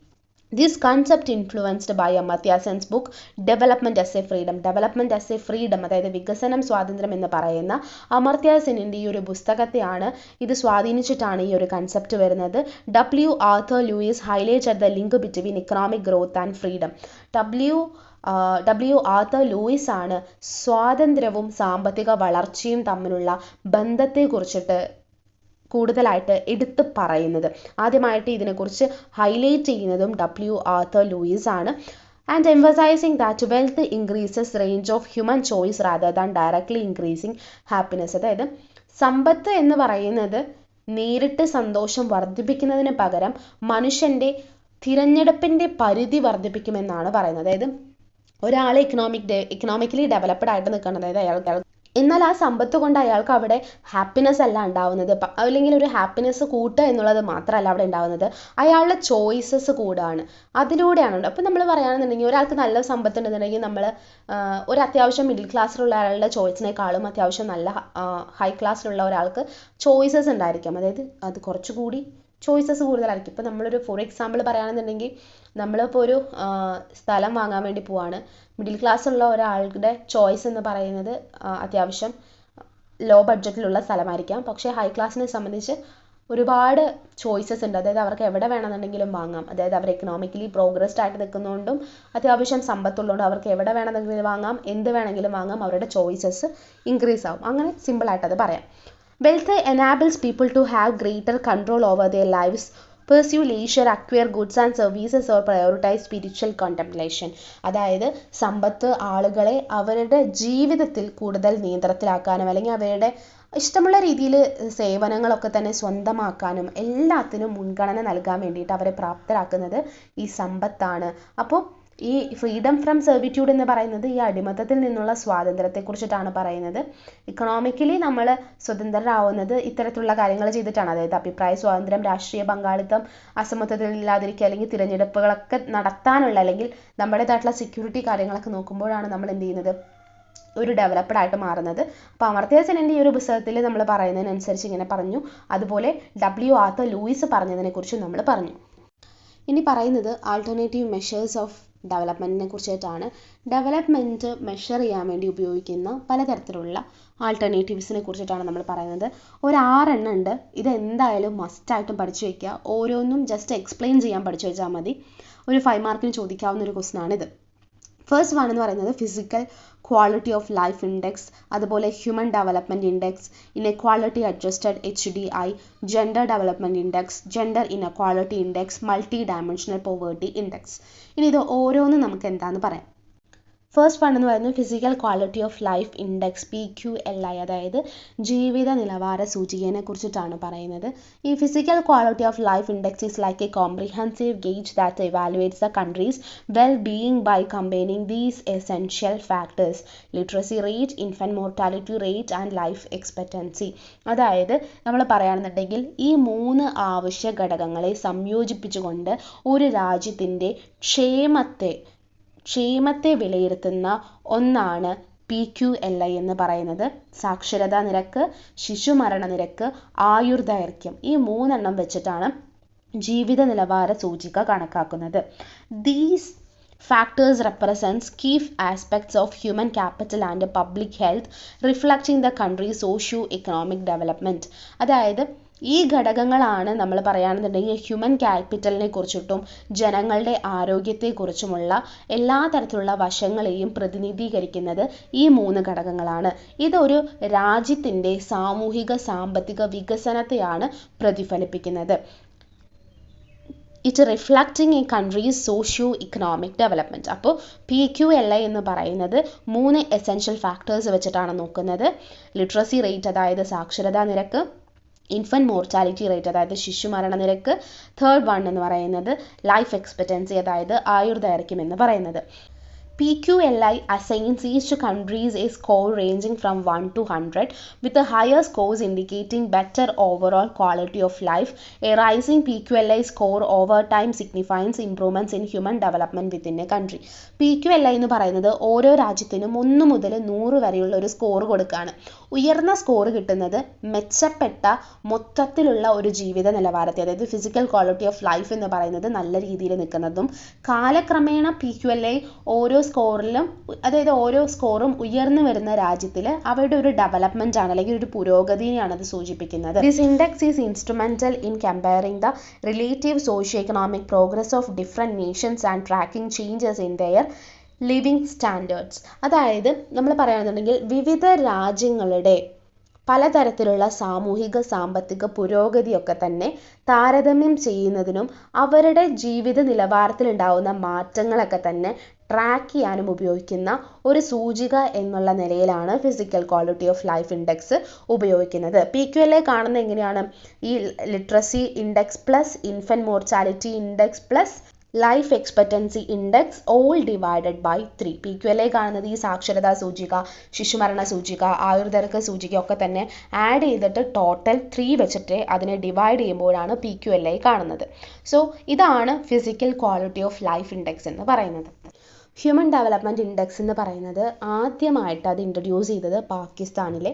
This concept influenced by Amartya Sen's book Development as a Freedom. Development as a Freedom, അതായത് വികസനം സ്വാതന്ത്ര്യം എന്ന് പറയുന്ന അമർത്യ സെന്നിൻ്റെ ഈ ഒരു പുസ്തകത്തെയാണ് ഇത് സ്വാധീനിച്ചിട്ടാണ് ഈ ഒരു കൺസെപ്റ്റ് വരുന്നത്. W. Arthur Lewis highlighted the link between economic growth and freedom. W. Arthur Lewis ആണ് സ്വാതന്ത്ര്യവും സാമ്പത്തിക വളർച്ചയും തമ്മിലുള്ള ബന്ധത്തെക്കുറിച്ചിട്ട് കൂടുതലായിട്ട് എടുത്ത് പറയുന്നത്. ആദ്യമായിട്ട് ഇതിനെക്കുറിച്ച് ഹൈലൈറ്റ് ചെയ്യുന്നതും W. Arthur Lewis ആണ്. And emphasizing that wealth increases range of human choice rather than directly increasing happiness. അതായത് സമ്പത്ത് എന്ന് പറയുന്നത് നേരിട്ട് സന്തോഷം വർദ്ധിപ്പിക്കുന്നതിന് പകരം മനുഷ്യൻ്റെ തിരഞ്ഞെടുപ്പിൻ്റെ പരിധി വർദ്ധിപ്പിക്കുമെന്നാണ് പറയുന്നത്. അതായത് ഒരാൾ ഇക്കണോമിക്കലി ഡെവലപ്ഡ് ആയിട്ട് നിൽക്കണം, അതായത് അയാൾക്ക് എന്നാൽ ആ സമ്പത്ത് കൊണ്ട് അയാൾക്ക് അവിടെ ഹാപ്പിനെസ് അല്ല ഉണ്ടാവുന്നത്, അല്ലെങ്കിൽ ഒരു ഹാപ്പിനെസ് കൂട്ടുക എന്നുള്ളത് മാത്രമല്ല അവിടെ ഉണ്ടാവുന്നത്, അയാളുടെ ചോയ്സസ് കൂടാണ്, അതിലൂടെയാണ്. അപ്പോൾ നമ്മൾ പറയുകയാണെന്നുണ്ടെങ്കിൽ ഒരാൾക്ക് നല്ല സമ്പത്ത് ഉണ്ടെന്നുണ്ടെങ്കിൽ നമ്മൾ ഒരു അത്യാവശ്യം മിഡിൽ ക്ലാസ്സിലുള്ള ഒരാളുടെ ചോയ്സിനേക്കാളും അത്യാവശ്യം നല്ല ഹൈ ക്ലാസ്സിലുള്ള ഒരാൾക്ക് ചോയ്സസ് ഉണ്ടായിരിക്കാം, അതായത് അത് കുറച്ചുകൂടി ചോയ്സസ് കൂടുതലായിരിക്കും. ഇപ്പോൾ നമ്മളൊരു ഫോർ എക്സാമ്പിൾ പറയുകയാണെന്നുണ്ടെങ്കിൽ നമ്മളിപ്പോൾ ഒരു സ്ഥലം വാങ്ങാൻ വേണ്ടി പോവാണ്, മിഡിൽ ക്ലാസ് ഉള്ള ഒരാളുടെ ചോയ്സ് എന്ന് പറയുന്നത് അത്യാവശ്യം ലോ ബഡ്ജറ്റിലുള്ള സ്ഥലമായിരിക്കാം. പക്ഷേ ഹൈ ക്ലാസ്സിനെ സംബന്ധിച്ച് ഒരുപാട് ചോയ്സസ് ഉണ്ട്, അതായത് അവർക്ക് എവിടെ വേണമെന്നുണ്ടെങ്കിലും വാങ്ങാം. അതായത് അവർ എക്കണോമിക്കലി പ്രോഗ്രസ്ഡ് ആയിട്ട് നിൽക്കുന്നതുകൊണ്ടും അത്യാവശ്യം സമ്പത്തുള്ളതുകൊണ്ടും അവർക്ക് എവിടെ വേണമെന്നെങ്കിലും വാങ്ങാം, എന്ത് വേണമെങ്കിലും വാങ്ങാം, അവരുടെ ചോയ്സസ് ഇൻക്രീസ് ആവും. അങ്ങനെ സിമ്പിളായിട്ട് അത് പറയാം. Wealth enables people to have greater control over their lives, pursue leisure, acquire goods and services or prioritize spiritual contemplation. അതായത് സമ്പത്ത് ആളുകളെ അവരുടെ ജീവിതത്തിൽ കൂടുതൽ നിയന്ത്രണത്തിലാക്കാനും അല്ലെങ്കിൽ അവരുടെ ഇഷ്ടമുള്ള രീതിയിൽ സേവനങ്ങളൊക്കെ തന്നെ സ്വന്തമാക്കാനും എല്ലാത്തിനും മുൻഗണന നൽകാൻ വേണ്ടിയിട്ട് അവരെ പ്രാപ്തരാക്കുന്നത് ഈ സമ്പത്താണ്. അപ്പോൾ ഈ ഫ്രീഡം ഫ്രം സെർവിറ്റ്യൂഡ് എന്ന് പറയുന്നത് ഈ അടിമത്തത്തിൽ നിന്നുള്ള സ്വാതന്ത്ര്യത്തെക്കുറിച്ചിട്ടാണ് പറയുന്നത്. ഇക്കണോമിക്കലി നമ്മൾ സ്വതന്ത്രരാവുന്നത് ഇത്തരത്തിലുള്ള കാര്യങ്ങൾ ചെയ്തിട്ടാണ്, അതായത് അഭിപ്രായ സ്വാതന്ത്ര്യം, രാഷ്ട്രീയ പങ്കാളിത്തം, അസമത്വത്തിൽ ഇല്ലാതിരിക്കുക, അല്ലെങ്കിൽ തിരഞ്ഞെടുപ്പുകളൊക്കെ നടത്താനുള്ള അല്ലെങ്കിൽ നമ്മുടേതായിട്ടുള്ള സെക്യൂരിറ്റി കാര്യങ്ങളൊക്കെ നോക്കുമ്പോഴാണ് നമ്മൾ എന്ത് ചെയ്യുന്നത്, ഒരു ഡെവലപ്ഡ് ആയിട്ട് മാറുന്നത്. അപ്പോൾ അമർത്യ സെന്നിൻ്റെ ഈ ഒരു പുസ്തകത്തിൽ നമ്മൾ പറയുന്നതിനനുസരിച്ച് ഇങ്ങനെ പറഞ്ഞു. അതുപോലെ ആർതർ ലൂയിസ് പറഞ്ഞതിനെക്കുറിച്ച് നമ്മൾ പറഞ്ഞു. ഇനി പറയുന്നത് ആൾട്ടർനേറ്റീവ് മെഷേഴ്സ് ഓഫ് ഡെവലപ്മെൻറ്റിനെ കുറിച്ചിട്ടാണ്. ഡെവലപ്മെൻറ്റ് മെഷർ ചെയ്യാൻ വേണ്ടി ഉപയോഗിക്കുന്ന പലതരത്തിലുള്ള ആൾട്ടർനേറ്റീവ്സിനെ കുറിച്ചിട്ടാണ് നമ്മൾ പറയുന്നത്. ഒരു 6 എണ്ണം ഉണ്ട്. ഇത് എന്തായാലും മസ്റ്റായിട്ടും പഠിച്ചു വയ്ക്കുക. ഓരോന്നും ജസ്റ്റ് എക്സ്പ്ലെയിൻ ചെയ്യാൻ പഠിച്ചു വെച്ചാൽ മതി. ഒരു 5 മാർക്കിന് ചോദിക്കാവുന്ന ഒരു ക്വസ്റ്റൻ ആണിത്. ഫസ്റ്റ് വൺ എന്ന് പറയുന്നത് physical quality of life index, അതുപോലെ human development index, inequality adjusted HDI, gender development index, gender inequality index, multi dimensional poverty index. ഇനി ഇത് ഓരോന്നും നമുക്ക് എന്താണെന്ന് പറയാം. ഫസ്റ്റ് വൺ എന്ന് പറയുന്നത് physical quality of life index PQLI, അതായത് ജീവിത നിലവാര സൂചികയെ കുറിച്ചിട്ടാണ് പറയുന്നത്. ഈ physical quality of life index is like a comprehensive gauge that evaluates the country's well being by combining these essential factors: literacy rate, infant mortality rate and life expectancy. അതായത് നമ്മൾ പറയുകയാണെന്നുണ്ടെങ്കിൽ ഈ 3 ആവശ്യ ഘടകങ്ങളെ സംയോജിപ്പിച്ചുകൊണ്ട് ഒരു രാജ്യത്തിൻ്റെ ക്ഷേമത്തെ വിലയിരുത്തുന്ന ഒന്നാണ് PQLI എന്ന് പറയുന്നത്. സാക്ഷരതാ നിരക്ക്, ശിശുമരണ നിരക്ക്, ആയുർദൈർഘ്യം, ഈ 3 എണ്ണം വെച്ചിട്ടാണ് ജീവിത നിലവാര സൂചിക കണക്കാക്കുന്നത്. These factors represents key aspects of human capital and public health, reflecting the country's socio-economic development. അതായത് ഈ ഘടകങ്ങളാണ് നമ്മൾ പറയുകയാണെന്നുണ്ടെങ്കിൽ ഹ്യൂമൻ ക്യാപിറ്റലിനെ കുറിച്ചിട്ടും ജനങ്ങളുടെ ആരോഗ്യത്തെക്കുറിച്ചുമുള്ള എല്ലാ തരത്തിലുള്ള വശങ്ങളെയും പ്രതിനിധീകരിക്കുന്നത് ഈ 3 ഘടകങ്ങളാണ്. ഇതൊരു രാജ്യത്തിൻ്റെ സാമൂഹിക സാമ്പത്തിക വികസനത്തെയാണ് പ്രതിഫലിപ്പിക്കുന്നത്. It reflecting a country's socio economic development. അപ്പോൾ PQLI എന്ന് പറയുന്നത് 3 എസെൻഷ്യൽ ഫാക്ടേഴ്സ് വെച്ചിട്ടാണ് നോക്കുന്നത്. ലിറ്ററസി റേറ്റ്, അതായത് സാക്ഷരതാ നിരക്ക്, ഇൻഫൻറ്റ് മോർട്ടാലിറ്റി റേറ്റ്, അതായത് ശിശുമരണ നിരക്ക്, തേർഡ് വൺ എന്ന് പറയുന്നത് ലൈഫ് എക്സ്പെക്റ്റൻസി, അതായത് ആയുർദൈർഘ്യം എന്ന് പറയുന്നത്. PQLI assigns each countries a score ranging from 1 to 100, with the higher scores indicating better overall quality of life. A rising PQLI score over time signifies improvements in human development within a country. PQLI എന്ന് പറയുന്നത് ഓരോ രാജ്യത്തിനും 1 മുതൽ 100 വരെയുള്ള ഒരു score കൊടുക്കുകയാണ്. ഉയർന്ന score കിട്ടുന്നത് മെച്ചപ്പെട്ട മൊത്തത്തിലുള്ള ഒരു ജീവിത നിലവാരത്തെ, അതായത് ഫിസിക്കൽ ക്വാളിറ്റി ഓഫ് ലൈഫ് എന്ന് പറയുന്നത് നല്ല രീതിയിൽ നിൽക്കുന്നതും, കാലക്രമേണ PQLI ഓരോ സ്കോറിലും, അതായത് ഓരോ സ്കോറും ഉയർന്നു വരുന്ന രാജ്യത്തിൽ അവരുടെ ഒരു ഡെവലപ്മെന്റ് ആണ് അല്ലെങ്കിൽ ഒരു പുരോഗതിയാണ് അത് സൂചിപ്പിക്കുന്നത്. This index is instrumental in comparing the relative socio economic progress of different Nations and tracking changes in there living standards. അതായത് നമ്മൾ പറയുകയാണെന്നുണ്ടെങ്കിൽ വിവിധ രാജ്യങ്ങളുടെ പലതരത്തിലുള്ള സാമൂഹിക സാമ്പത്തിക പുരോഗതിയൊക്കെ തന്നെ താരതമ്യം ചെയ്യുന്നതിനും അവരുടെ ജീവിത നിലവാരത്തിലുണ്ടാവുന്ന മാറ്റങ്ങളൊക്കെ തന്നെ ട്രാക്ക് ചെയ്യാനും ഉപയോഗിക്കുന്ന ഒരു സൂചിക എന്നുള്ള നിലയിലാണ് physical quality of life index ഉപയോഗിക്കുന്നത്. PQLI കാണുന്നത് എങ്ങനെയാണ്? ഈ literacy index plus infant mortality index plus life expectancy index all divided by 3. PQLA കാണുന്നത് ഈ സാക്ഷരതാ സൂചിക, ശിശുമരണ സൂചിക, ആയുർദൈർഘ്യ സൂചിക ഒക്കെ തന്നെ ആഡ് ചെയ്തിട്ട് ടോട്ടൽ 3 വെച്ചിട്ട് അതിനെ ഡിവൈഡ് ചെയ്യുമ്പോഴാണ് PQLA കാണുന്നത്. സോ ഇതാണ് physical quality of life index എന്ന് പറയുന്നത്. ഹ്യൂമൻ ഡെവലപ്മെൻറ്റ് ഇൻഡെക്സ് എന്ന് പറയുന്നത് ആദ്യമായിട്ട് അത് ഇൻട്രൊഡ്യൂസ് ചെയ്തത് പാകിസ്ഥാനിലെ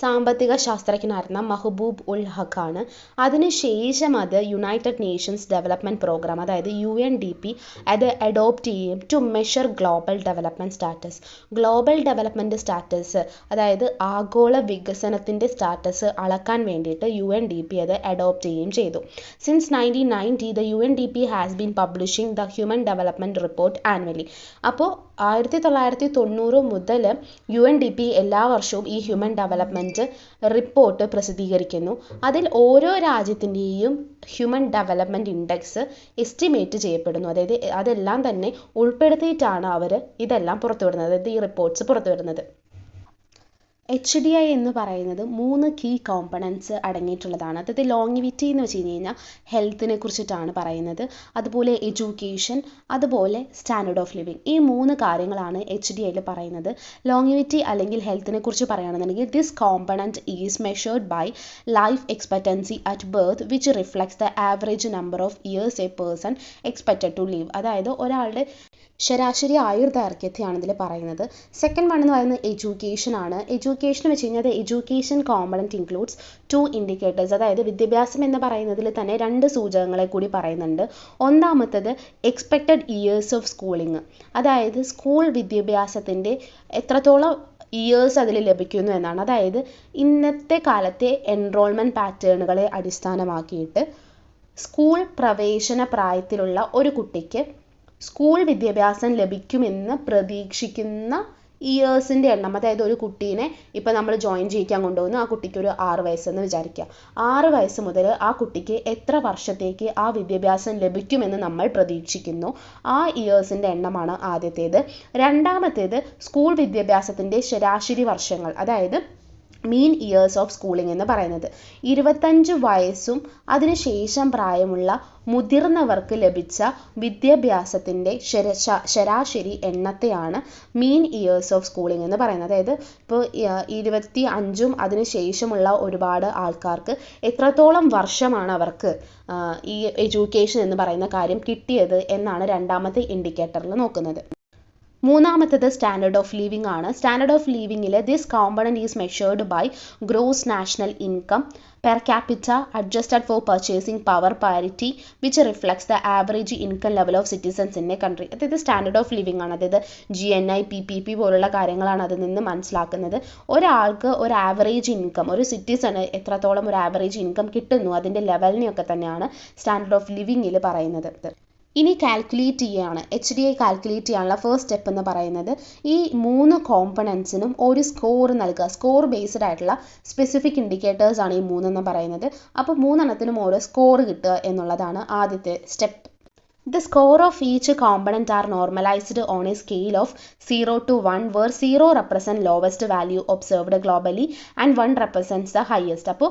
സാമ്പത്തിക ശാസ്ത്രജ്ഞനായിരുന്ന മഹബൂബ് ഉൽ ഹഖാണ്. അതിനുശേഷം അത് യുണൈറ്റഡ് നേഷൻസ് ഡെവലപ്മെൻറ്റ് പ്രോഗ്രാം, അതായത് UNDP, അത് അഡോപ്റ്റ് ചെയ്യും to measure global development status. Global development status, അതായത് ആഗോള വികസനത്തിൻ്റെ സ്റ്റാറ്റസ് അളക്കാൻ വേണ്ടിയിട്ട് UNDP അത് അഡോപ്റ്റ് ചെയ്യുകയും ചെയ്തു. Since 1990 the UNDP has been publishing the Human Development Report annually. അപ്പോൾ 1990 മുതൽ UNDP എല്ലാ വർഷവും ഈ ഹ്യൂമൻ ഡെവലപ്മെൻറ്റ് റിപ്പോർട്ട് പ്രസിദ്ധീകരിക്കുന്നു. അതിൽ ഓരോ രാജ്യത്തിൻ്റെയും ഹ്യൂമൻ ഡെവലപ്മെൻറ്റ് ഇൻഡെക്സ് എസ്റ്റിമേറ്റ് ചെയ്യപ്പെടുന്നു. അതായത് അതെല്ലാം തന്നെ ഉൾപ്പെടുത്തിയിട്ടാണ് അവർ ഇതെല്ലാം പുറത്തുവിടുന്നത്, അതായത് ഈ റിപ്പോർട്ട്സ് പുറത്തുവിടുന്നത്. HDI എന്ന് പറയുന്നത് 3 കീ കോമ്പണൻസ് അടങ്ങിയിട്ടുള്ളതാണ്. അതായത് ലോങ്ങിവിറ്റി എന്ന് വെച്ച് കഴിഞ്ഞാൽ ഹെൽത്തിനെ കുറിച്ചിട്ടാണ് പറയുന്നത്, അതുപോലെ എഡ്യൂക്കേഷൻ, അതുപോലെ സ്റ്റാൻഡേർഡ് ഓഫ് ലിവിങ്. ഈ 3 കാര്യങ്ങളാണ് HDIയിൽ പറയുന്നത്. ലോങ്ങിവിറ്റി അല്ലെങ്കിൽ ഹെൽത്തിനെ കുറിച്ച് പറയുകയാണെന്നുണ്ടെങ്കിൽ this component is measured by life expectancy at birth which reflects the average number of years a person expected to live. അതായത് ഒരാളുടെ ശരാശരി ആയുർദൈർഘ്യത്തെയാണ് ഇതിൽ പറയുന്നത്. സെക്കൻഡ് വൺ എന്ന് പറയുന്നത് എഡ്യൂക്കേഷൻ ആണ്. എഡ്യൂക്കേഷൻ വെച്ച് കഴിഞ്ഞാൽ എഡ്യൂക്കേഷൻ കോമ്പണൻറ്റ് ഇൻക്ലൂഡ്സ് 2 ഇൻഡിക്കേറ്റേഴ്സ്. അതായത് വിദ്യാഭ്യാസം എന്ന് പറയുന്നതിൽ തന്നെ 2 സൂചകങ്ങളെ കൂടി പറയുന്നുണ്ട്. ഒന്നാമത്തത് എക്സ്പെക്റ്റഡ് ഇയേഴ്സ് ഓഫ് സ്കൂളിങ്, അതായത് സ്കൂൾ വിദ്യാഭ്യാസത്തിൻ്റെ എത്രത്തോളം ഇയേഴ്സ് അതിൽ ലഭിക്കുന്നു എന്നാണ്. അതായത് ഇന്നത്തെ കാലത്തെ എൻറോൾമെൻറ്റ് പാറ്റേണുകളെ അടിസ്ഥാനമാക്കിയിട്ട് സ്കൂൾ പ്രവേശന പ്രായത്തിലുള്ള ഒരു കുട്ടിക്ക് സ്കൂൾ വിദ്യാഭ്യാസം ലഭിക്കുമെന്ന് പ്രതീക്ഷിക്കുന്ന ഇയേഴ്സിൻ്റെ എണ്ണം, അതായത് ഒരു കുട്ടീനെ ഇപ്പോൾ നമ്മൾ ജോയിൻ ചെയ്യിക്കാൻ കൊണ്ടുപോകുന്നു, ആ കുട്ടിക്ക് ഒരു 6 വയസ്സെന്ന് വിചാരിക്കുക. 6 വയസ്സ് മുതൽ ആ കുട്ടിക്ക് എത്ര വർഷത്തേക്ക് ആ വിദ്യാഭ്യാസം ലഭിക്കുമെന്ന് നമ്മൾ പ്രതീക്ഷിക്കുന്നു, ആ ഇയേഴ്സിൻ്റെ എണ്ണമാണ് ആദ്യത്തേത്. രണ്ടാമത്തേത് സ്കൂൾ വിദ്യാഭ്യാസത്തിൻ്റെ ശരാശരി വർഷങ്ങൾ, അതായത് മീൻ ഇയേഴ്സ് ഓഫ് സ്കൂളിംഗ് എന്ന് പറയുന്നത്. 25 വയസ്സും അതിനുശേഷം പ്രായമുള്ള മുതിർന്നവർക്ക് ലഭിച്ച വിദ്യാഭ്യാസത്തിൻ്റെ ശരാശരി എണ്ണത്തെയാണ് മീൻ ഇയേഴ്സ് ഓഫ് സ്കൂളിംഗ് എന്ന് പറയുന്നത്. അതായത് ഇപ്പോൾ 25ഉം അതിനുശേഷമുള്ള ഒരുപാട് ആൾക്കാർക്ക് എത്രത്തോളം വർഷമാണ് അവർക്ക് ഈ എഡ്യൂക്കേഷൻ എന്ന് പറയുന്ന കാര്യം കിട്ടിയത് എന്നാണ് രണ്ടാമത്തെ ഇൻഡിക്കേറ്ററിൽ നോക്കുന്നത്. മൂന്നാമത്തേത് സ്റ്റാൻഡേർഡ് ഓഫ് ലിവിങ് ആണ്. സ്റ്റാൻഡേർഡ് ഓഫ് ലിവിങ്ങിൽ this component is measured by gross national income per capita adjusted for purchasing power parity which reflects the average income level of citizens in a country. അതായത് standard of living ആണ്, അതായത് GNI, PPP പോലുള്ള കാര്യങ്ങളാണ് അതിൽ നിന്ന് മനസ്സിലാക്കുന്നത്. ഒരാൾക്ക് ഒരു ആവറേജ് ഇൻകം, ഒരു സിറ്റിസണ് എത്രത്തോളം ഒരു ആവറേജ് ഇൻകം കിട്ടുന്നു അതിൻ്റെ ലെവലിനെയൊക്കെ തന്നെയാണ് സ്റ്റാൻഡേർഡ് ഓഫ് ലിവിങ്ങിൽ പറയുന്നത്. ഇനി കാൽക്കുലേറ്റ് ചെയ്യുകയാണ്, HDI കാൽക്കുലേറ്റ് ചെയ്യാനുള്ള ഫസ്റ്റ് സ്റ്റെപ്പ് എന്ന് പറയുന്നത് ഈ 3 കോമ്പണൻസിനും ഒരു സ്കോർ നൽകുക. സ്കോർ ബേസ്ഡ് ആയിട്ടുള്ള സ്പെസിഫിക് ഇൻഡിക്കേറ്റേഴ്സ് ആണ് ഈ 3 എന്ന് പറയുന്നത്. അപ്പോൾ 3 എണ്ണത്തിനും ഓരോ സ്കോർ കിട്ടുക എന്നുള്ളതാണ് ആദ്യത്തെ step. The score of each component are normalized on a scale of 0 to 1, where 0 represents lowest value observed globally and 1 represents the highest. അപ്പോൾ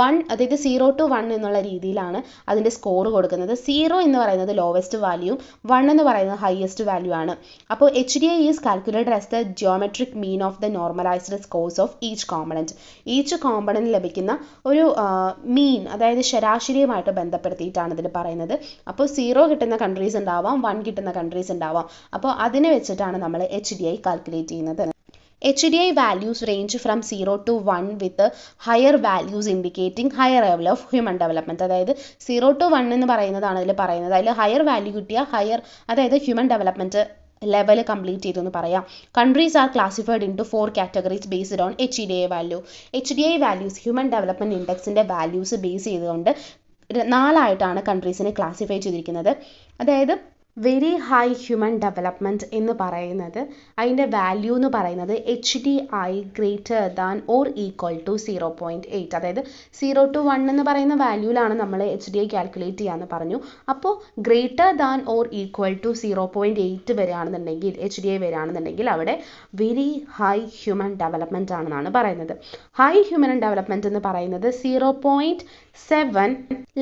1, അതായത് 0 to 1 എന്നുള്ള രീതിയിലാണ് അതിൻ്റെ സ്കോർ കൊടുക്കുന്നത്. 0 എന്ന് പറയുന്നത് ലോവസ്റ്റ് വാല്യൂ, 1 എന്ന് പറയുന്നത് ഹയസ്റ്റ് വാല്യൂ ആണ്. അപ്പോൾ HDI is calculated as the geometric mean of the normalised scores of each component. Each component ലഭിക്കുന്ന ഒരു മീൻ, അതായത് ശരാശരിയുമായിട്ട് ബന്ധപ്പെടുത്തിയിട്ടാണ് ഇതിൽ പറയുന്നത്. അപ്പോൾ 0 കിട്ടുന്ന കൺട്രീസ് ഉണ്ടാവാം, 1 കിട്ടുന്ന കൺട്രീസ് ഉണ്ടാവാം. അപ്പോൾ അതിനെ വെച്ചിട്ടാണ് നമ്മൾ HDI കാൽക്കുലേറ്റ് ചെയ്യുന്നത്. HDI values range from 0 to 1 with higher values indicating higher level of human development. അതായത് 0 to 1 എന്ന് പറയുന്നതാണ് അതിൽ പറയുന്നത്. അതിൽ ഹയർ വാല്യൂ കിട്ടിയ ഹയർ, അതായത് ഹ്യൂമൻ ഡെവലപ്മെൻറ്റ് ലെവൽ കംപ്ലീറ്റ് ചെയ്തു എന്ന് പറയാം. Countries are classified into 4 categories based on HDI value. HDI values human development ഇൻഡെക്സിൻ്റെ വാല്യൂസ് ബേസ് ചെയ്തുകൊണ്ട് 4 ആയിട്ടാണ് കൺട്രീസിനെ ക്ലാസിഫൈ ചെയ്തിരിക്കുന്നത്. അതായത് വെരി ഹൈ ഹ്യൂമൻ ഡെവലപ്മെൻറ്റ് എന്ന് പറയുന്നത് അതിൻ്റെ വാല്യൂ എന്ന് പറയുന്നത് HDI greater than or equal to 0.8. അതായത് 0 to 1 എന്ന് പറയുന്ന വാല്യൂലാണ് നമ്മൾ HDI കാൽക്കുലേറ്റ് ചെയ്യാമെന്ന് പറഞ്ഞു. അപ്പോൾ greater than or equal to 0.8 വരികയാണെന്നുണ്ടെങ്കിൽ, HDI വരികയാണെന്നുണ്ടെങ്കിൽ അവിടെ വെരി ഹൈ ഹ്യൂമൻ ഡെവലപ്മെൻറ്റ് ആണെന്നാണ് പറയുന്നത്. ഹൈ ഹ്യൂമൻ ഡെവലപ്മെൻറ്റ് എന്ന് പറയുന്നത് 0.7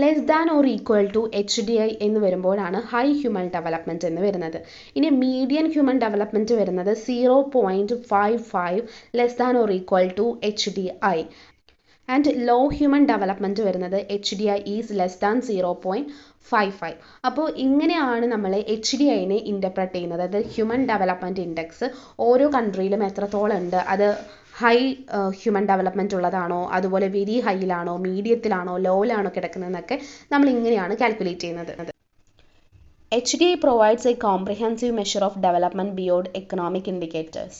less than or equal to HDI എന്ന് വരുമ്പോഴാണ് ഹൈ ഹ്യൂമൻ ഡെവലപ്മെൻറ്റ് എന്ന് വരുന്നത്. ഇനി മീഡിയൻ ഹ്യൂമൻ ഡെവലപ്മെൻറ്റ് വരുന്നത് 0.55 less than or equal to HDI. And low human development വരുന്നത് HDI ഈസ് ലെസ് ദാൻ 0.55. അപ്പോൾ ഇങ്ങനെയാണ് നമ്മൾ HDIനെ ഇൻ്റർപ്രറ്റ് ചെയ്യുന്നത്. അതായത് ഹ്യൂമൻ ഡെവലപ്മെൻറ്റ് ഇൻഡെക്സ് ഓരോ കൺട്രിയിലും എത്രത്തോളം ഉണ്ട്, അത് ഹൈ ഹ്യൂമൻ ഡെവലപ്മെൻറ്റ് ഉള്ളതാണോ, അതുപോലെ വെരി ഹൈയിലാണോ, മീഡിയത്തിലാണോ, ലോയിലാണോ കിടക്കുന്നതെന്നൊക്കെ നമ്മൾ ഇങ്ങനെയാണ് കാൽക്കുലേറ്റ് ചെയ്യുന്നത്. HDI provides a comprehensive measure of development beyond economic indicators.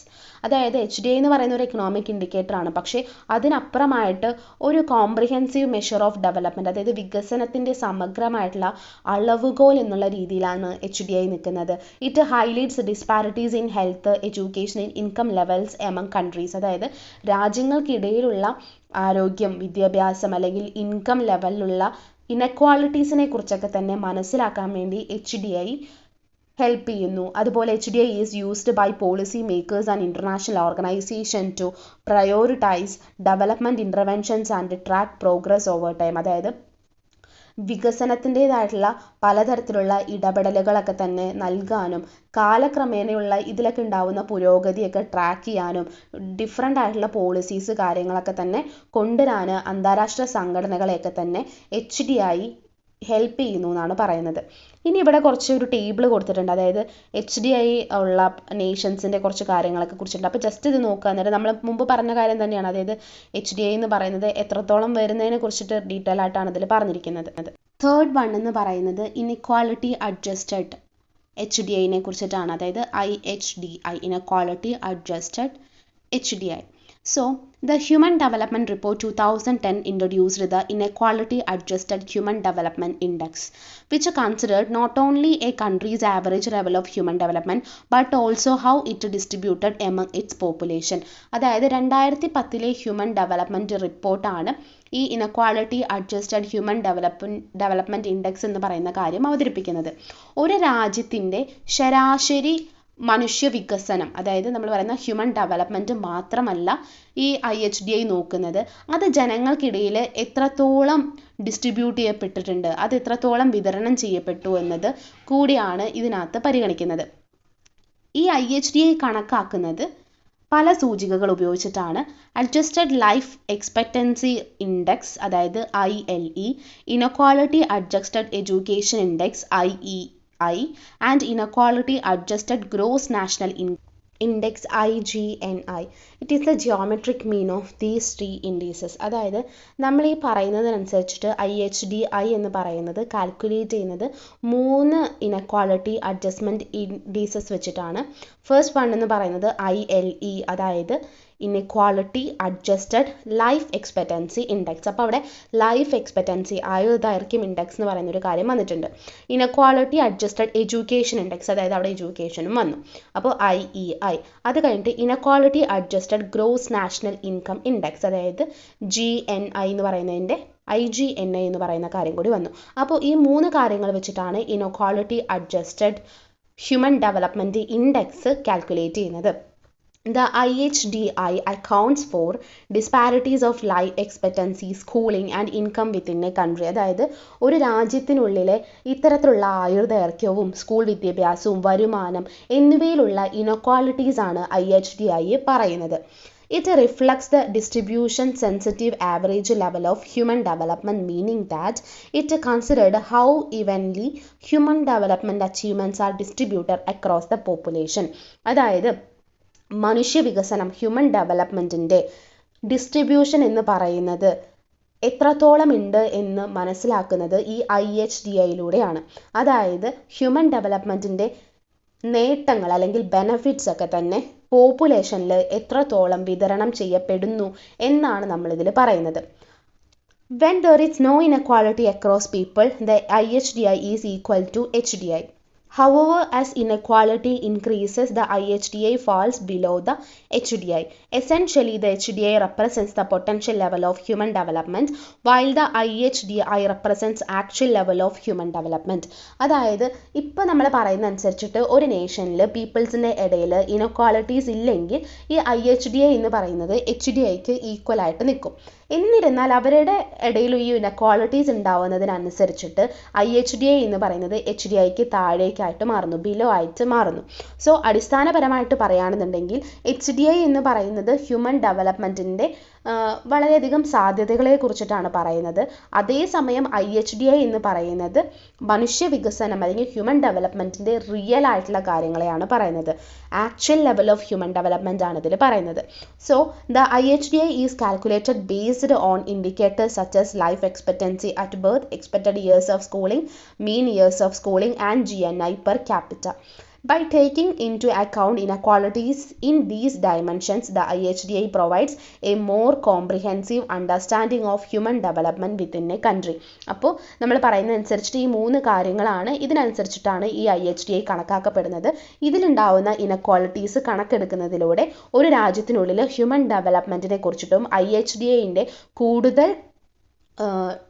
അതായത് HDI എന്ന് പറയുന്ന ഒരു എക്കണോമിക് ഇൻഡിക്കേറ്റർ ആണ്, പക്ഷേ അതിനപ്പുറമായിട്ട് ഒരു കോംപ്രിഹെൻസീവ് മെഷർ ഓഫ് ഡെവലപ്മെൻറ്റ്, അതായത് വികസനത്തിൻ്റെ സമഗ്രമായിട്ടുള്ള അളവുകോൽ എന്നുള്ള രീതിയിലാണ് HDI നിൽക്കുന്നത്. It highlights disparities in health, education, in income levels among countries. അതായത് രാജ്യങ്ങൾക്കിടയിലുള്ള ആരോഗ്യം, വിദ്യാഭ്യാസം അല്ലെങ്കിൽ ഇൻകം ലെവലിലുള്ള ഇനെക്വാളിറ്റീസിനെ കുറിച്ചൊക്കെ തന്നെ മനസ്സിലാക്കാൻ വേണ്ടി HDI ഹെൽപ്പ് ചെയ്യുന്നു. അതുപോലെ HDI is used by policy makers and international organisation to prioritise development interventions and track progress over time. അതായത് വികസനത്തിൻ്റേതായിട്ടുള്ള പലതരത്തിലുള്ള ഇടപെടലുകളൊക്കെ തന്നെ നൽകാനും കാലക്രമേണയുള്ള ഇതിലൊക്കെ ഉണ്ടാവുന്ന പുരോഗതിയൊക്കെ ട്രാക്ക് ചെയ്യാനും ഡിഫറെൻ്റ് ആയിട്ടുള്ള പോളിസീസ് കാര്യങ്ങളൊക്കെ തന്നെ കൊണ്ടുവരാൻ അന്താരാഷ്ട്ര സംഘടനകളെയൊക്കെ തന്നെ HDI ഹെൽപ്പ് ചെയ്യുന്നു എന്നാണ് പറയുന്നത്. ഇനി ഇവിടെ കുറച്ചൊരു ടേബിൾ കൊടുത്തിട്ടുണ്ട്, അതായത് HDI ഉള്ള നേഷൻസിൻ്റെ കുറച്ച് കാര്യങ്ങളൊക്കെ കുറിച്ചിട്ടുണ്ട്. അപ്പോൾ ജസ്റ്റ് ഇത് നോക്കുക. എന്നിട്ട് നമ്മൾ മുമ്പ് പറഞ്ഞ കാര്യം തന്നെയാണ്, അതായത് HDI എന്ന് പറയുന്നത് എത്രത്തോളം വരുന്നതിനെ കുറിച്ചിട്ട് ഡീറ്റെയിൽ ആയിട്ടാണ് ഇതിൽ പറഞ്ഞിരിക്കുന്നത്. തേർഡ് വൺ എന്ന് പറയുന്നത് ഇൻഇക്വാളിറ്റി അഡ്ജസ്റ്റഡ് HDIനെ കുറിച്ചിട്ടാണ്, അതായത് IHDI, inequality adjusted HDI. So, the Human Development Report 2010 introduced the Inequality Adjusted Human Development Index, which considered not only a country's average level of human development, but also how it distributed among its population. അതായത് 2010 human development റിപ്പോർട്ടാണ് ഈ ഇനക്വാളിറ്റി adjusted human development index എന്ന് പറയുന്ന കാര്യം അവതരിപ്പിക്കുന്നത്. ഒരു രാജ്യത്തിൻ്റെ ശരാശരി മനുഷ്യ വികസനം, അതായത് നമ്മൾ പറയുന്ന ഹ്യൂമൻ ഡെവലപ്മെൻറ്റ് മാത്രമല്ല ഈ IHDI നോക്കുന്നത്, അത് ജനങ്ങൾക്കിടയിൽ എത്രത്തോളം ഡിസ്ട്രിബ്യൂട്ട് ചെയ്യപ്പെട്ടിട്ടുണ്ട്, അത് എത്രത്തോളം വിതരണം ചെയ്യപ്പെട്ടു എന്നത് കൂടിയാണ് ഇതിനകത്ത് പരിഗണിക്കുന്നത്. ഈ IHDI കണക്കാക്കുന്നത് പല സൂചികകൾ ഉപയോഗിച്ചിട്ടാണ്. അഡ്ജസ്റ്റഡ് ലൈഫ് എക്സ്പെക്റ്റൻസി ഇൻഡെക്സ്, അതായത് ILE, inequality adjusted education index IEI, and inequality adjusted gross national index IGNI. It is the geometric mean of these three indices. അതായത് നമ്മൾ ഈ പറയുന്നതിനനുസരിച്ചിട്ട് IHDI എന്ന് പറയുന്നത് കാൽക്കുലേറ്റ് ചെയ്യുന്നത് 3 ഇനക്വാളിറ്റി അഡ്ജസ്റ്റ്മെൻറ്റ് ഇൻഡീസസ് വെച്ചിട്ടാണ്. ഫസ്റ്റ് വൺ എന്ന് പറയുന്നത് ILE, അതായത് inequality adjusted life expectancy index. അപ്പോൾ അവിടെ ലൈഫ് എക്സ്പെക്റ്റൻസി ആയുർദൈർഘ്യം ഇൻഡെക്സ് എന്ന് പറയുന്ന ഒരു കാര്യം വന്നിട്ടുണ്ട്. ഇനക്വാളിറ്റി അഡ്ജസ്റ്റഡ് എഡ്യൂക്കേഷൻ ഇൻഡെക്സ്, അതായത് അവിടെ എഡ്യൂക്കേഷനും വന്നു, അപ്പോൾ IEI. അത് കഴിഞ്ഞിട്ട് inequality adjusted gross national income index, അതായത് GNI എന്ന് പറയുന്നതിൻ്റെ IGNI എന്ന് പറയുന്ന കാര്യം കൂടി വന്നു. അപ്പോൾ ഈ 3 കാര്യങ്ങൾ വെച്ചിട്ടാണ് inequality adjusted human development index calculate ചെയ്യുന്നത്. The IHDI accounts for disparities of life expectancy, schooling and income within a country. അതായത് ഒരു രാജ്യത്തിനുള്ളിലെ ഇത്തരത്തിലുള്ള ആയുർദൈർഘ്യവും സ്കൂൾ വിദ്യാഭ്യാസവും വരുമാനം എന്നിവയിലുള്ള ഇനക്വാളിറ്റീസ് ആണ് IHDI പറയുന്നത്. It reflects the distribution sensitive average level of human development, meaning that it considered how evenly human development achievements are distributed across the population. അതായത് മനുഷ്യ വികസനം, ഹ്യൂമൻ ഡെവലപ്മെൻറ്റിൻ്റെ ഡിസ്ട്രിബ്യൂഷൻ എന്ന് പറയുന്നത് എത്രത്തോളം ഉണ്ട് എന്ന് മനസ്സിലാക്കുന്നത് ഈ IHDIയിലൂടെയാണ്. അതായത് ഹ്യൂമൻ ഡെവലപ്മെൻറ്റിൻ്റെ നേട്ടങ്ങൾ അല്ലെങ്കിൽ ബെനഫിറ്റ്സ് ഒക്കെ തന്നെ പോപ്പുലേഷനിൽ എത്രത്തോളം വിതരണം ചെയ്യപ്പെടുന്നു എന്നാണ് നമ്മളിതിൽ പറയുന്നത്. When there is no inequality across people, the IHDI is equal to HDI. However, as inequality increases, the IHDI falls below the HDI. Essentially, the HDI represents the potential level of human development, while the IHDI represents actual level of human development. അതായത് ഇപ്പോൾ നമ്മൾ പറയുന്ന അനുസരിച്ചിട്ട് ഒരു നേഷനിൽ പീപ്പിൾസിൻ്റെ ഇടയിൽ ഇനക്വാളിറ്റീസ് ഇല്ലെങ്കിൽ ഈ IHDI എന്ന് പറയുന്നത് HDIക്ക് ഈക്വൽ ആയിട്ട് നിൽക്കും. എന്നിരുന്നാൽ അവരുടെ ഇടയിൽ ഈ ഇനക്വാളിറ്റീസ് ഉണ്ടാവുന്നതിനനുസരിച്ചിട്ട് IHDI എന്ന് പറയുന്നത് HDIക്ക് താഴേക്ക് താഴേക്കായിട്ട് മാറുന്നു, ബിലോ ആയിട്ട് മാറുന്നു. സോ അടിസ്ഥാനപരമായിട്ട് പറയുകയാണെന്നുണ്ടെങ്കിൽ HDI എന്ന് പറയുന്നത് ഹ്യൂമൻ ഡെവലപ്മെൻറ്റിൻ്റെ വളരെയധികം സാധ്യതകളെ കുറിച്ചിട്ടാണ് പറയുന്നത്. അതേസമയം IHDI എന്ന് പറയുന്നത് മനുഷ്യ വികസനം അല്ലെങ്കിൽ ഹ്യൂമൻ ഡെവലപ്മെൻറ്റിൻ്റെ റിയൽ ആയിട്ടുള്ള കാര്യങ്ങളെയാണ് പറയുന്നത്. Actual level of human development ആണ് ഇതിൽ പറയുന്നത്. So the IHDI is calculated based on indicators such as life expectancy at birth, expected years of schooling, mean years of schooling and GNI per capita. By taking into account inequalities in these dimensions, the IHDI provides a more comprehensive understanding of human development within a country. അപ്പോൾ നമ്മൾ പറയുന്നതനുസരിച്ചിട്ട് ഈ 3 കാര്യങ്ങളാണ്, ഇതിനനുസരിച്ചിട്ടാണ് ഈ IHDI കണക്കാക്കപ്പെടുന്നത്. ഇതിലുണ്ടാവുന്ന ഇനക്വാളിറ്റീസ് കണക്കെടുക്കുന്നതിലൂടെ ഒരു രാജ്യത്തിനുള്ളിൽ human ഡെവലപ്മെൻറ്റിനെ കുറിച്ചിട്ടും IHDIൻ്റെ കൂടുതൽ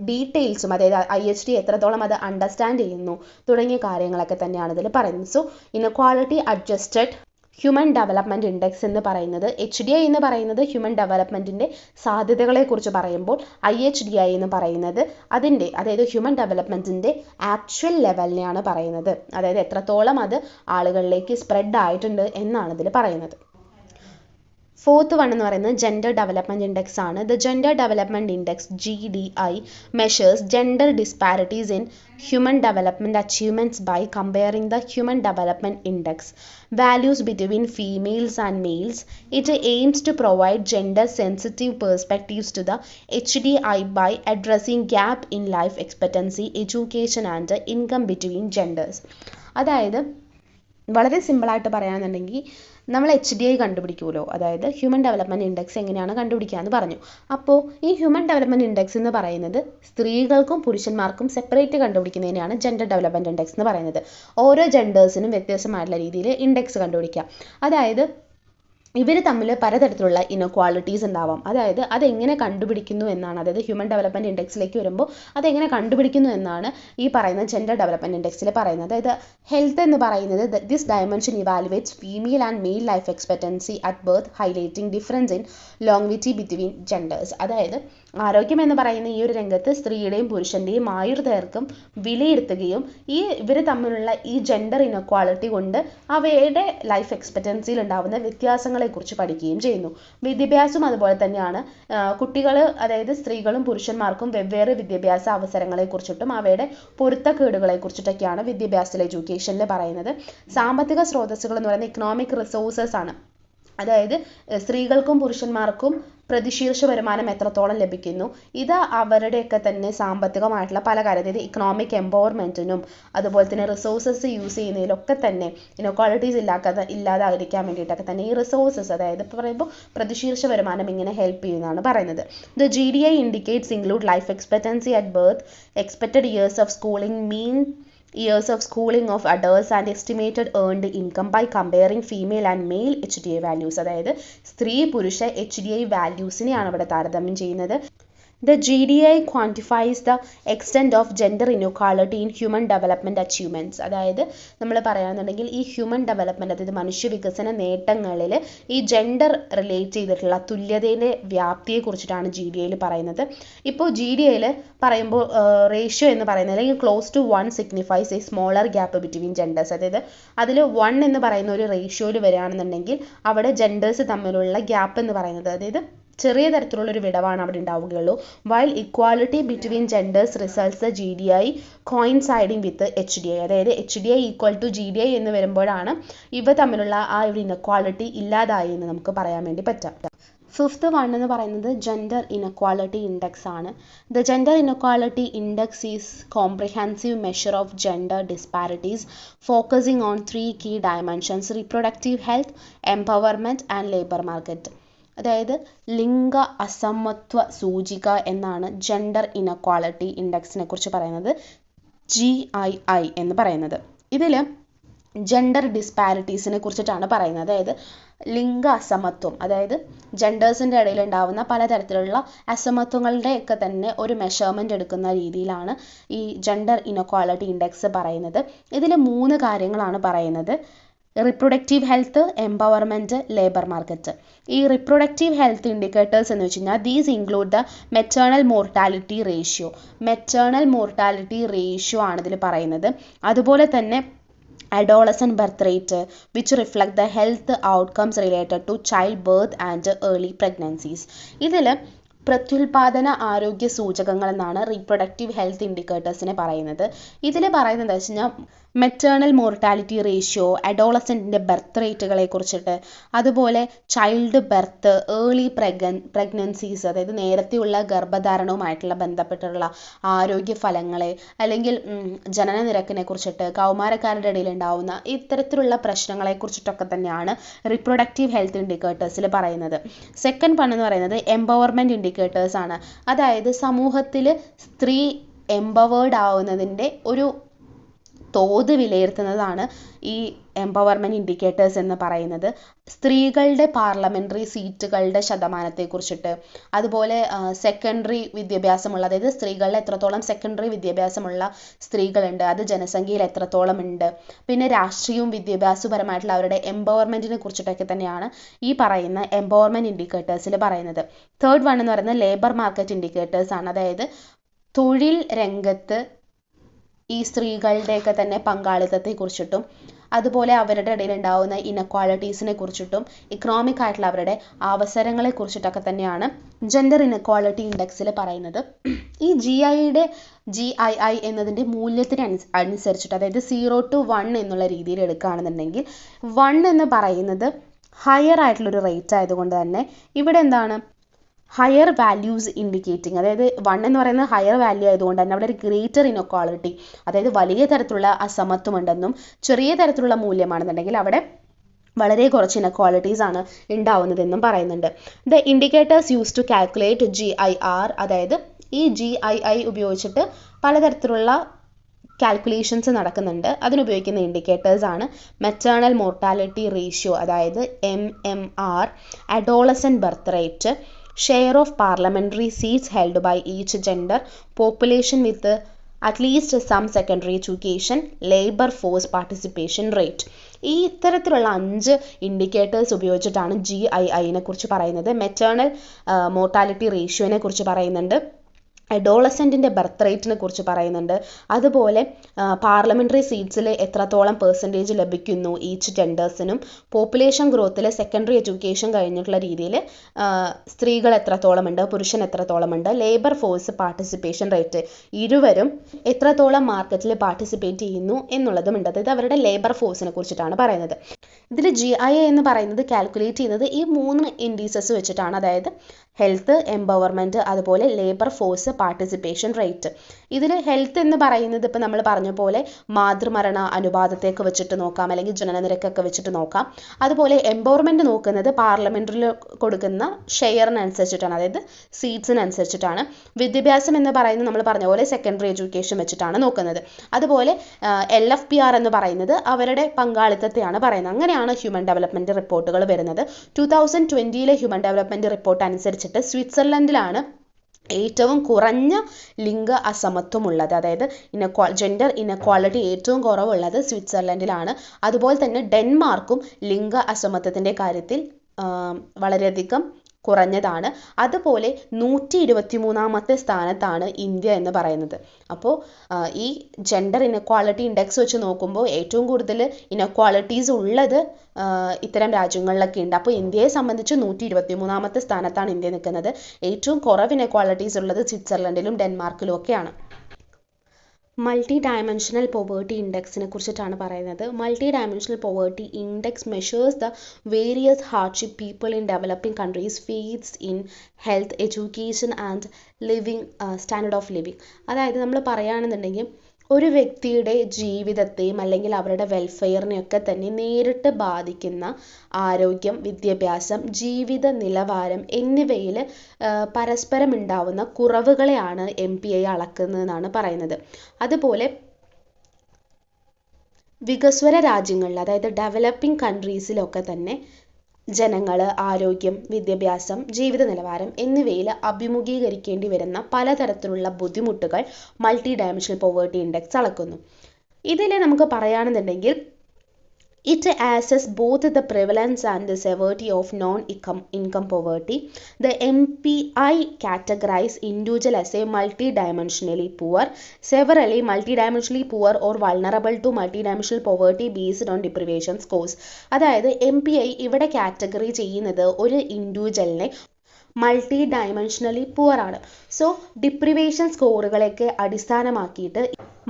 ഡീറ്റെയിൽസും, അതായത് IHDI എത്രത്തോളം അത് അണ്ടർസ്റ്റാൻഡ് ചെയ്യുന്നു തുടങ്ങിയ കാര്യങ്ങളൊക്കെ തന്നെയാണ് ഇതിൽ പറയുന്നത്. So inequality adjusted human development index എന്ന് പറയുന്നത്, HDI എന്ന് പറയുന്നത് ഹ്യൂമൻ ഡെവലപ്മെൻറ്റിൻ്റെ സാധ്യതകളെക്കുറിച്ച് പറയുമ്പോൾ IHDI എന്ന് പറയുന്നത് അതിൻ്റെ, അതായത് ഹ്യൂമൻ ഡെവലപ്മെൻറ്റിൻ്റെ ആക്ച്വൽ ലെവലിനെയാണ് പറയുന്നത്. അതായത് എത്രത്തോളം അത് ആളുകളിലേക്ക് സ്പ്രെഡ് ആയിട്ടുണ്ട് എന്നാണ് ഇതിൽ പറയുന്നത്. ഫോർത്ത് വൺ എന്ന് പറയുന്നത് ജെൻഡർ ഡെവലപ്മെൻറ്റ് ഇൻഡെക്സ് ആണ്. The gender development index GDI measures gender disparities in human development achievements by comparing the human development index values between females and males. It aims to provide gender sensitive perspectives to the HDI by addressing gap in life expectancy, education and income between genders. അതായത് വളരെ സിമ്പിളായിട്ട് പറയുകയാണെന്നുണ്ടെങ്കിൽ നമ്മൾ HDI കണ്ടുപിടിക്കുമല്ലോ, അതായത് human development index എങ്ങനെയാണ് കണ്ടുപിടിക്കുക എന്ന് പറഞ്ഞു. അപ്പോൾ ഈ ഹ്യൂമൻ ഡെവലപ്മെൻറ്റ് ഇൻഡെക്സ് എന്ന് പറയുന്നത് സ്ത്രീകൾക്കും പുരുഷന്മാർക്കും സെപ്പറേറ്റ് കണ്ടുപിടിക്കുന്നതിനാണ് ജെൻഡർ ഡെവലപ്മെൻറ്റ് ഇൻഡെക്സ് എന്ന് പറയുന്നത്. ഓരോ ജെൻഡേഴ്സിനും വ്യത്യസ്തമായിട്ടുള്ള രീതിയിൽ ഇൻഡെക്സ് കണ്ടുപിടിക്കുക. അതായത് ഇവർ തമ്മിൽ പലതരത്തിലുള്ള ഇനക്വാളിറ്റീസ് ഉണ്ടാവാം. അതായത് അതെങ്ങനെ കണ്ടുപിടിക്കുന്നു എന്നാണ്, അതായത് ഹ്യൂമൻ ഡെവലപ്മെൻറ്റ് ഇൻഡെക്സിലേക്ക് വരുമ്പോൾ അതെങ്ങനെ കണ്ടുപിടിക്കുന്നു എന്നാണ് ഈ പറയുന്ന ജെൻഡർ ഡെവലപ്മെൻറ്റ് ഇൻഡെക്സിൽ പറയുന്നത്. അതായത് ഹെൽത്ത് എന്ന് പറയുന്നത് this dimension evaluates female and male life expectancy at birth highlighting difference in longevity between genders. അതായത് ആരോഗ്യം എന്ന് പറയുന്ന ഈ ഒരു രംഗത്ത് സ്ത്രീയുടെയും പുരുഷൻ്റെയും ആയുർദൈർഘ്യം വിലയിരുത്തുകയും ഇവർ തമ്മിലുള്ള ഈ ജെൻഡർ ഇനക്വാളിറ്റി കൊണ്ട് അവയുടെ ലൈഫ് എക്സ്പെക്റ്റൻസിയിൽ ഉണ്ടാകുന്ന വ്യത്യാസങ്ങളെക്കുറിച്ച് പഠിക്കുകയും ചെയ്യുന്നു. വിദ്യാഭ്യാസം അതുപോലെ തന്നെയാണ്. കുട്ടികൾ, അതായത് സ്ത്രീകളും പുരുഷന്മാർക്കും വെവ്വേറെ വിദ്യാഭ്യാസ അവസരങ്ങളെക്കുറിച്ചിട്ടും അവയുടെ പൊരുത്തക്കേടുകളെക്കുറിച്ചിട്ടൊക്കെയാണ് വിദ്യാഭ്യാസത്തിൽ, എഡ്യൂക്കേഷനിൽ പറയുന്നത്. സാമ്പത്തിക സ്രോതസ്സുകൾ എന്ന് പറയുന്നത് ഇക്കണോമിക് റിസോഴ്സസ് ആണ്. അതായത് സ്ത്രീകൾക്കും പുരുഷന്മാർക്കും പ്രതിശീർഷ വരുമാനം എത്രത്തോളം ലഭിക്കുന്നു, ഇത് അവരുടെയൊക്കെ തന്നെ സാമ്പത്തികമായിട്ടുള്ള പല കാര്യം, അതായത് ഇക്കണോമിക് എംപവർമെൻറ്റിനും അതുപോലെ തന്നെ റിസോഴ്സസ് യൂസ് ചെയ്യുന്നതിലൊക്കെ തന്നെ ഇനക്വാളിറ്റീസ് ഇല്ലാതായിരിക്കാൻ വേണ്ടിയിട്ടൊക്കെ തന്നെ ഈ റിസോഴ്സസ്, അതായത് ഇപ്പോൾ പറയുമ്പോൾ പ്രതിശീർഷ വരുമാനം ഇങ്ങനെ ഹെൽപ്പ് ചെയ്യുന്നതാണ് പറയുന്നത്. The GDI indicates include life expectancy at birth, expected years of schooling, mean years of schooling of adults and estimated earned income by comparing female and male HDI values. അതായത് സ്ത്രീ പുരുഷ HDI വാല്യൂസിനെയാണ് ഇവിടെ താരതമ്യം ചെയ്യുന്നത്. The GDI quantifies the extent of gender inequality in human development achievements. അതായത് നമ്മൾ പറയുകയാണെന്നുണ്ടെങ്കിൽ ഈ ഹ്യൂമൻ ഡെവലപ്മെൻറ്റ്, അതായത് മനുഷ്യ വികസന നേട്ടങ്ങളിൽ ഈ ജെൻഡർ റിലേറ്റ് ചെയ്തിട്ടുള്ള തുല്യതയുടെ വ്യാപ്തിയെക്കുറിച്ചിട്ടാണ് GDIയിൽ പറയുന്നത്. ഇപ്പോൾ GDIയിൽ പറയുമ്പോൾ റേഷ്യോ എന്ന് പറയുന്നത്, അല്ലെങ്കിൽ close to 1 signifies a smaller gap between genders. അതായത് അതിൽ 1 എന്ന് പറയുന്ന ഒരു റേഷ്യോയിൽ വരികയാണെന്നുണ്ടെങ്കിൽ അവിടെ ജെൻഡേഴ്സ് തമ്മിലുള്ള ഗ്യാപ്പ് എന്ന് പറയുന്നത്, അതായത് ചെറിയ തരത്തിലുള്ളൊരു വിടവാണ് അവിടെ ഉണ്ടാവുകയുള്ളൂ. While equality between genders results GDI coinciding with HDI. അതായത് HDI ഈക്വൽ ടു GDI എന്ന് വരുമ്പോഴാണ് ഇവ തമ്മിലുള്ള ആ ഒരു ഇനക്വാളിറ്റി ഇല്ലാതായി എന്ന് നമുക്ക് പറയാൻ വേണ്ടി പറ്റാം. ഫിഫ്ത്ത് വൺ എന്ന് പറയുന്നത് ജെൻഡർ ഇനക്വാളിറ്റി ഇൻഡെക്സ് ആണ്. The gender inequality index is comprehensive measure of gender disparities focusing on 3 key dimensions: reproductive health, empowerment and labour market. അതായത് ലിംഗ അസമത്വ സൂചിക എന്നാണ് ജെൻഡർ ഇനക്വാളിറ്റി ഇൻഡെക്സിനെ കുറിച്ച് പറയുന്നത്, GII എന്ന് പറയുന്നത്. ഇതിൽ ജെൻഡർ ഡിസ്പാരിറ്റീസിനെ കുറിച്ചിട്ടാണ് പറയുന്നത്. അതായത് ലിംഗ അസമത്വം, അതായത് ജെൻഡേഴ്സിൻ്റെ ഇടയിൽ ഉണ്ടാകുന്ന പലതരത്തിലുള്ള അസമത്വങ്ങളുടെയൊക്കെ തന്നെ ഒരു മെഷർമെൻറ്റ് എടുക്കുന്ന രീതിയിലാണ് ഈ ജെൻഡർ ഇനക്വാളിറ്റി ഇൻഡെക്സ് പറയുന്നത്. ഇതിൽ 3 കാര്യങ്ങളാണ് പറയുന്നത്: reproductive health, empowerment, labour market. ഈ റിപ്രൊഡക്റ്റീവ് ഹെൽത്ത് ഇൻഡിക്കേറ്റേഴ്സ് എന്ന് വെച്ച് കഴിഞ്ഞാൽ these include the maternal mortality ratio. Maternal mortality ratio ആണ് ഇതിൽ പറയുന്നത്. അതുപോലെ തന്നെ adolescent birth rate, which reflect the health outcomes related to childbirth and early pregnancies. ഇതിൽ പ്രത്യുൽപാദന ആരോഗ്യ സൂചകങ്ങൾ എന്നാണ് റീപ്രൊഡക്റ്റീവ് ഹെൽത്ത് ഇൻഡിക്കേറ്റേഴ്സിനെ പറയുന്നത്. ഇതിൽ പറയുന്നത് എന്താ വെച്ച് കഴിഞ്ഞാൽ മെറ്റേണൽ മോർട്ടാലിറ്റി റേഷ്യോ, അഡോളസെൻറ്റിൻ്റെ ബർത്ത് റേറ്റുകളെ കുറിച്ചിട്ട്, അതുപോലെ ചൈൽഡ് ബർത്ത്, ഏർലി പ്രഗ്നൻസീസ്, അതായത് നേരത്തെയുള്ള ഗർഭധാരണവുമായിട്ടുള്ള ബന്ധപ്പെട്ടുള്ള ആരോഗ്യ ഫലങ്ങളെ അല്ലെങ്കിൽ ജനന നിരക്കിനെ കുറിച്ചിട്ട്, കൗമാരക്കാരുടെ ഇടയിൽ ഉണ്ടാവുന്ന ഇത്തരത്തിലുള്ള പ്രശ്നങ്ങളെ കുറിച്ചിട്ടൊക്കെ തന്നെയാണ് റീപ്രൊഡക്റ്റീവ് ഹെൽത്ത് ഇൻഡിക്കേറ്റേഴ്സിൽ പറയുന്നത്. സെക്കൻഡ് വൺ എന്ന് പറയുന്നത് എംപവർമെൻറ്റ് ഇൻഡിക്കേറ്റേഴ്സ് ആണ്. അതായത് സമൂഹത്തിൽ സ്ത്രീ എംപവേർഡ് ആവുന്നതിൻ്റെ ഒരു തോത് വിലയിരുത്തുന്നതാണ് ഈ എംപവർമെൻറ്റ് ഇൻഡിക്കേറ്റേഴ്സ് എന്ന് പറയുന്നത്. സ്ത്രീകളുടെ പാർലമെൻ്ററി സീറ്റുകളുടെ ശതമാനത്തെക്കുറിച്ചിട്ട്, അതുപോലെ സെക്കൻഡറി വിദ്യാഭ്യാസമുള്ള, അതായത് സ്ത്രീകളിൽ എത്രത്തോളം സെക്കൻഡറി വിദ്യാഭ്യാസമുള്ള സ്ത്രീകളുണ്ട്, അത് ജനസംഖ്യയിൽ എത്രത്തോളം ഉണ്ട്, പിന്നെ രാഷ്ട്രീയവും വിദ്യാഭ്യാസപരമായിട്ടുള്ള അവരുടെ എംപവർമെൻറ്റിനെ കുറിച്ചിട്ടൊക്കെ തന്നെയാണ് ഈ പറയുന്ന എംപവർമെൻറ്റ് ഇൻഡിക്കേറ്റേഴ്സിൽ പറയുന്നത്. തേർഡ് വൺ എന്ന് പറയുന്നത് ലേബർ മാർക്കറ്റ് ഇൻഡിക്കേറ്റേഴ്സ് ആണ്. അതായത് തൊഴിൽ രംഗത്ത് ഈ സ്ത്രീകളുടെയൊക്കെ തന്നെ പങ്കാളിത്തത്തെക്കുറിച്ചിട്ടും, അതുപോലെ അവരുടെ ഇടയിൽ ഉണ്ടാകുന്ന ഇനക്വാളിറ്റീസിനെ കുറിച്ചിട്ടും, ഇക്കണോമിക് ആയിട്ടുള്ള അവരുടെ അവസരങ്ങളെ കുറിച്ചിട്ടൊക്കെ തന്നെയാണ് ജെൻഡർ ഇനക്വാളിറ്റി ഇൻഡെക്സിൽ പറയുന്നത്. ഈ GII എന്നതിൻ്റെ മൂല്യത്തിന് അനുസരിച്ചിട്ട്, അതായത് 0 to 1 എന്നുള്ള രീതിയിൽ എടുക്കുകയാണെന്നുണ്ടെങ്കിൽ 1 എന്ന് പറയുന്നത് ഹയർ ആയിട്ടുള്ളൊരു റേറ്റ് ആയതുകൊണ്ട് തന്നെ ഇവിടെ എന്താണ് ഹയർ വാല്യൂസ് ഇൻഡിക്കേറ്റിംഗ്, അതായത് 1 എന്ന് പറയുന്നത് ഹയർ വാല്യൂ ആയതുകൊണ്ട് തന്നെ അവിടെ ഒരു ഗ്രേറ്റർ ഇനക്വാളിറ്റി, അതായത് വലിയ തരത്തിലുള്ള അസമത്വം ഉണ്ടെന്നും, ചെറിയ തരത്തിലുള്ള മൂല്യമാണെന്നുണ്ടെങ്കിൽ അവിടെ വളരെ കുറച്ച് ഇനക്വാളിറ്റീസ് ആണ് ഉണ്ടാവുന്നതെന്നും പറയുന്നുണ്ട്. The indicators use to calculate GIR, അതായത് ഈ GII ഉപയോഗിച്ചിട്ട് പലതരത്തിലുള്ള കാൽക്കുലേഷൻസ് നടക്കുന്നുണ്ട്. അതിനുപയോഗിക്കുന്ന ഇൻഡിക്കേറ്റേഴ്സ് ആണ് മെറ്റേണൽ മോർട്ടാലിറ്റി റേഷ്യോ, അതായത് MMR, adolescent birth rate, share of parliamentary seats held by each gender, population with at least some secondary education, labor force participation rate. ഈ ഇത്തരത്തിലുള്ള 5 ഇൻഡിക്കേറ്റേഴ്സ് ഉപയോഗിച്ചിട്ടാണ് GIIനെ കുറിച്ച് പറയുന്നത്. മെറ്റേണൽ മോർട്ടാലിറ്റി റേഷ്യോനെ കുറിച്ച് പറയുന്നുണ്ട്, അഡോളസെൻറ്റിൻ്റെ ബർത്ത് റേറ്റിനെ കുറിച്ച് പറയുന്നുണ്ട്, അതുപോലെ പാർലമെൻ്ററി സീറ്റ്സിൽ എത്രത്തോളം പെർസെൻറ്റേജ് ലഭിക്കുന്നു ഈച്ച് ജെൻഡേഴ്സിനും, പോപ്പുലേഷൻ ഗ്രോത്തിൽ സെക്കൻഡറി എഡ്യൂക്കേഷൻ കഴിഞ്ഞിട്ടുള്ള രീതിയിൽ സ്ത്രീകൾ എത്രത്തോളം ഉണ്ട്, പുരുഷൻ എത്രത്തോളം ഉണ്ട്, ലേബർ ഫോഴ്സ് പാർട്ടിസിപ്പേഷൻ റേറ്റ്, ഇരുവരും എത്രത്തോളം മാർക്കറ്റിൽ പാർട്ടിസിപ്പേറ്റ് ചെയ്യുന്നു എന്നുള്ളതും ഉണ്ട്. അതായത് അവരുടെ ലേബർ ഫോഴ്സിനെ കുറിച്ചിട്ടാണ് പറയുന്നത്. ഇതിൽ GII എന്ന് പറയുന്നത് കാൽക്കുലേറ്റ് ചെയ്യുന്നത് ഈ 3 ഇൻഡീസസ് വെച്ചിട്ടാണ്. അതായത് ഹെൽത്ത്, എംപവർമെൻറ്റ്, അതുപോലെ ലേബർ ഫോഴ്സ് പാർട്ടിസിപ്പേഷൻ റേറ്റ്. ഇതിൽ ഹെൽത്ത് എന്ന് പറയുന്നത് ഇപ്പോൾ നമ്മൾ പറഞ്ഞ പോലെ മാതൃമരണ അനുപാതത്തെയൊക്കെ വെച്ചിട്ട് നോക്കാം, അല്ലെങ്കിൽ ജനനനിരക്കൊക്കെ വെച്ചിട്ട് നോക്കാം. അതുപോലെ എംപവർമെൻറ്റ് നോക്കുന്നത് പാർലമെൻറ്റിൽ കൊടുക്കുന്ന ഷെയറിനനുസരിച്ചിട്ടാണ്, അതായത് സീറ്റ്സിനനുസരിച്ചിട്ടാണ്. വിദ്യാഭ്യാസം എന്ന് പറയുന്നത് നമ്മൾ പറഞ്ഞ പോലെ സെക്കൻഡറി എഡ്യൂക്കേഷൻ വെച്ചിട്ടാണ് നോക്കുന്നത്. അതുപോലെ LFPR എന്ന് പറയുന്നത് അവരുടെ പങ്കാളിത്തത്തെയാണ് പറയുന്നത്. അങ്ങനെയാണ് ഹ്യൂമൻ ഡെവലപ്മെൻറ്റ് റിപ്പോർട്ടുകൾ വരുന്നത്. 2020 ഹ്യൂമൻ ഡെവലപ്മെൻറ്റ് റിപ്പോർട്ട് അനുസരിച്ചിട്ട് സ്വിറ്റ്സർലൻഡിലാണ് ഏറ്റവും കുറഞ്ഞ ലിംഗ അസമത്വമുള്ളത്, അതായത് ജെൻഡർ ഇനക്വാളിറ്റി ഏറ്റവും കുറവുള്ളത് സ്വിറ്റ്സർലൻഡിലാണ്. അതുപോലെ തന്നെ ഡെൻമാർക്കും ലിംഗ അസമത്വത്തിൻ്റെ കാര്യത്തിൽ വളരെയധികം കുറഞ്ഞതാണ്. അതുപോലെ 123ാമത്തെ സ്ഥാനത്താണ് ഇന്ത്യ എന്ന് പറയുന്നത്. അപ്പോൾ ഈ ജെൻഡർ ഇനക്വാളിറ്റി ഇൻഡെക്സ് വെച്ച് നോക്കുമ്പോൾ ഏറ്റവും കൂടുതൽ ഇനക്വാളിറ്റീസ് ഉള്ളത് ഇത്തരം രാജ്യങ്ങളിലൊക്കെ ഉണ്ട്. അപ്പോൾ ഇന്ത്യയെ സംബന്ധിച്ച് 123ാമത്തെ സ്ഥാനത്താണ് ഇന്ത്യ നിൽക്കുന്നത്. ഏറ്റവും കുറവ് ഇനക്വാളിറ്റീസ് ഉള്ളത് സ്വിറ്റ്സർലൻഡിലും ഡെൻമാർക്കിലും ഒക്കെയാണ്. മൾട്ടി ഡയമെൻഷണൽ പോവേർട്ടി ഇൻഡെക്സിനെ കുറിച്ചിട്ടാണ് പറയുന്നത്. Multi dimensional poverty index measures the various hardship people in developing countries face in health, education and living standard of living. അതായത് നമ്മൾ പറയുകയാണെന്നുണ്ടെങ്കിൽ ഒരു വ്യക്തിയുടെ ജീവിതത്തെയും അല്ലെങ്കിൽ അവരുടെ വെൽഫെയറിനെയൊക്കെ തന്നെ നേരിട്ട് ബാധിക്കുന്ന ആരോഗ്യം, വിദ്യാഭ്യാസം, ജീവിത നിലവാരം എന്നിവയിൽ പരസ്പരം ഉണ്ടാവുന്ന കുറവുകളെയാണ് MPI അളക്കുന്നതെന്നാണ് പറയുന്നത്. അതുപോലെ വികസ്വര രാജ്യങ്ങളിൽ, അതായത് ഡെവലപ്പിംഗ് കൺട്രീസിലൊക്കെ തന്നെ ജനങ്ങൾ ആരോഗ്യം, വിദ്യാഭ്യാസം, ജീവിത നിലവാരം എന്നിവയിൽ അഭിമുഖീകരിക്കേണ്ടി വരുന്ന പലതരത്തിലുള്ള ബുദ്ധിമുട്ടുകൾ മൾട്ടി ഡയമെൻഷണൽ പോവേർട്ടി ഇൻഡെക്സ് അളക്കുന്നു. ഇതിൽ നമുക്ക് പറയുകയാണെന്നുണ്ടെങ്കിൽ It assesses both the prevalence and the severity of non-income poverty. The MPI categorizes individual as a multidimensionally poor, severally multidimensionally poor or vulnerable to multidimensional poverty based on deprivation scores. അതായത് MPI ഇവിടെ category ചെയ്യുന്നത് ഒരു ഇൻഡിവിജ്വലിനെ multi dimensionally poor ആണ്. So deprivation സ്കോറുകളെയൊക്കെ അടിസ്ഥാനമാക്കിയിട്ട്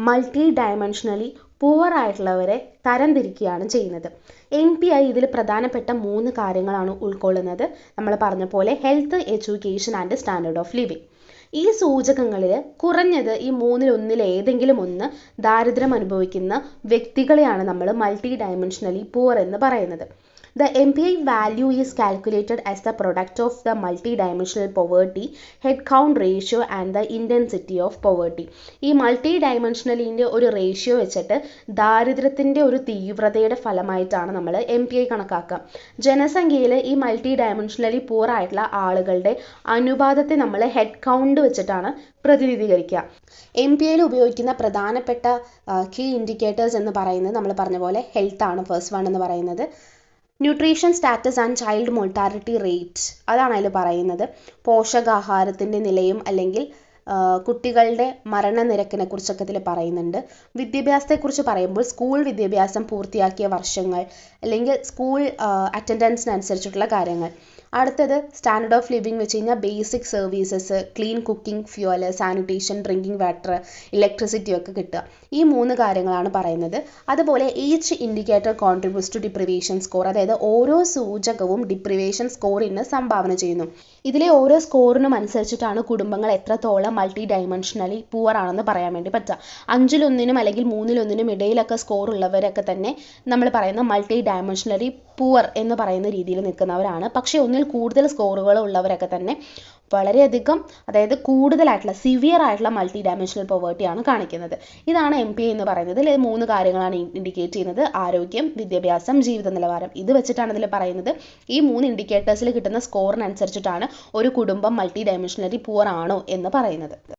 multi dimensionally poor ആയിട്ടുള്ളവരെ തരംതിരിക്കുകയാണ് ചെയ്യുന്നത്. MPI ഇതിൽ പ്രധാനപ്പെട്ട 3 കാര്യങ്ങളാണ് ഉൾക്കൊള്ളുന്നത്. നമ്മൾ പറഞ്ഞ പോലെ health, education and standard of living. ഈ സൂചകങ്ങളിൽ കുറഞ്ഞത് ഈ 3-ൽ ഏതെങ്കിലും ഒന്ന് ദാരിദ്ര്യം അനുഭവിക്കുന്ന വ്യക്തികളെയാണ് നമ്മൾ മൾട്ടി ഡയമെൻഷനലി പുവർ എന്ന് പറയുന്നത്. The MPI value is calculated as the product of the multidimensional poverty, head count ratio and the intensity of poverty. ഈ മൾട്ടി ഡയമെൻഷനലിൻ്റെ ഒരു റേഷ്യോ വെച്ചിട്ട് ദാരിദ്ര്യത്തിൻ്റെ ഒരു തീവ്രതയുടെ ഫലമായിട്ടാണ് നമ്മൾ MPI കണക്കാക്കുക. ജനസംഖ്യയിൽ ഈ മൾട്ടി ഡയമെൻഷനലി പൂർ ആയിട്ടുള്ള ആളുകളുടെ അനുപാതത്തെ നമ്മൾ ഹെഡ് കൗണ്ട് വെച്ചിട്ടാണ് പ്രതിനിധീകരിക്കുക. MPIയിൽ ഉപയോഗിക്കുന്ന പ്രധാനപ്പെട്ട കീ ഇൻഡിക്കേറ്റേഴ്സ് എന്ന് പറയുന്നത് നമ്മൾ പറഞ്ഞ പോലെ ഹെൽത്ത് ആണ് ഫസ്റ്റ് വൺ എന്ന് പറയുന്നത്. Nutrition status and child mortality rate അതാണ് അതിൽ പറയുന്നത്. പോഷകാഹാരത്തിൻ്റെ നിലയും അല്ലെങ്കിൽ കുട്ടികളുടെ മരണനിരക്കിനെ കുറിച്ചൊക്കെ ഇതിൽ പറയുന്നുണ്ട്. വിദ്യാഭ്യാസത്തെക്കുറിച്ച് പറയുമ്പോൾ സ്കൂൾ വിദ്യാഭ്യാസം പൂർത്തിയാക്കിയ വർഷങ്ങൾ അല്ലെങ്കിൽ സ്കൂൾ അറ്റൻഡൻസിനനുസരിച്ചിട്ടുള്ള കാര്യങ്ങൾ. അടുത്തത് സ്റ്റാൻഡേർഡ് ഓഫ് ലിവിങ് വെച്ച് കഴിഞ്ഞാൽ basic services, clean cooking, fuel, sanitation, drinking water, electricity ഒക്കെ കിട്ടുക. ഈ 3 കാര്യങ്ങളാണ് പറയുന്നത്. അതുപോലെ each indicator contributes to deprivation score, അതായത് ഓരോ സൂചകവും ഡിപ്രിവേഷൻ സ്കോറിന് സംഭാവന ചെയ്യുന്നു. ഇതിലെ ഓരോ സ്കോറിനും അനുസരിച്ചിട്ടാണ് കുടുംബങ്ങൾ എത്രത്തോളം മൾട്ടി ഡയമെൻഷനലി പൂവർ ആണെന്ന് പറയാൻ വേണ്ടി പറ്റുക. 5-ൽ 1 അല്ലെങ്കിൽ 3-ൽ 1 ഇടയിലൊക്കെ സ്കോർ ഉള്ളവരൊക്കെ തന്നെ നമ്മൾ പറയുന്ന മൾട്ടി ഡയമെൻഷനലി പൂവർ എന്ന് പറയുന്ന രീതിയിൽ നിൽക്കുന്നവരാണ്. പക്ഷേ ഒന്നിൽ കൂടുതൽ സ്കോറുകൾ ഉള്ളവരൊക്കെ തന്നെ വളരെയധികം, അതായത് കൂടുതലായിട്ടുള്ള സിവിയർ ആയിട്ടുള്ള മൾട്ടി ഡയമെൻഷണൽ പോവേർട്ടിയാണ് കാണിക്കുന്നത്. ഇതാണ് MPI എന്ന് പറയുന്നത്. ഇതിൽ 3 കാര്യങ്ങളാണ് ഇൻഡിക്കേറ്റ് ചെയ്യുന്നത്: ആരോഗ്യം, വിദ്യാഭ്യാസം, ജീവിത നിലവാരം. ഇത് വെച്ചിട്ടാണ് ഇതിൽ പറയുന്നത്. ഈ 3 ഇൻഡിക്കേറ്റേഴ്സിൽ കിട്ടുന്ന സ്കോറിനനുസരിച്ചിട്ടാണ് ഒരു കുടുംബം മൾട്ടി ഡയമെൻഷനലി പൂവർ ആണോ എന്ന് പറയുന്നത്.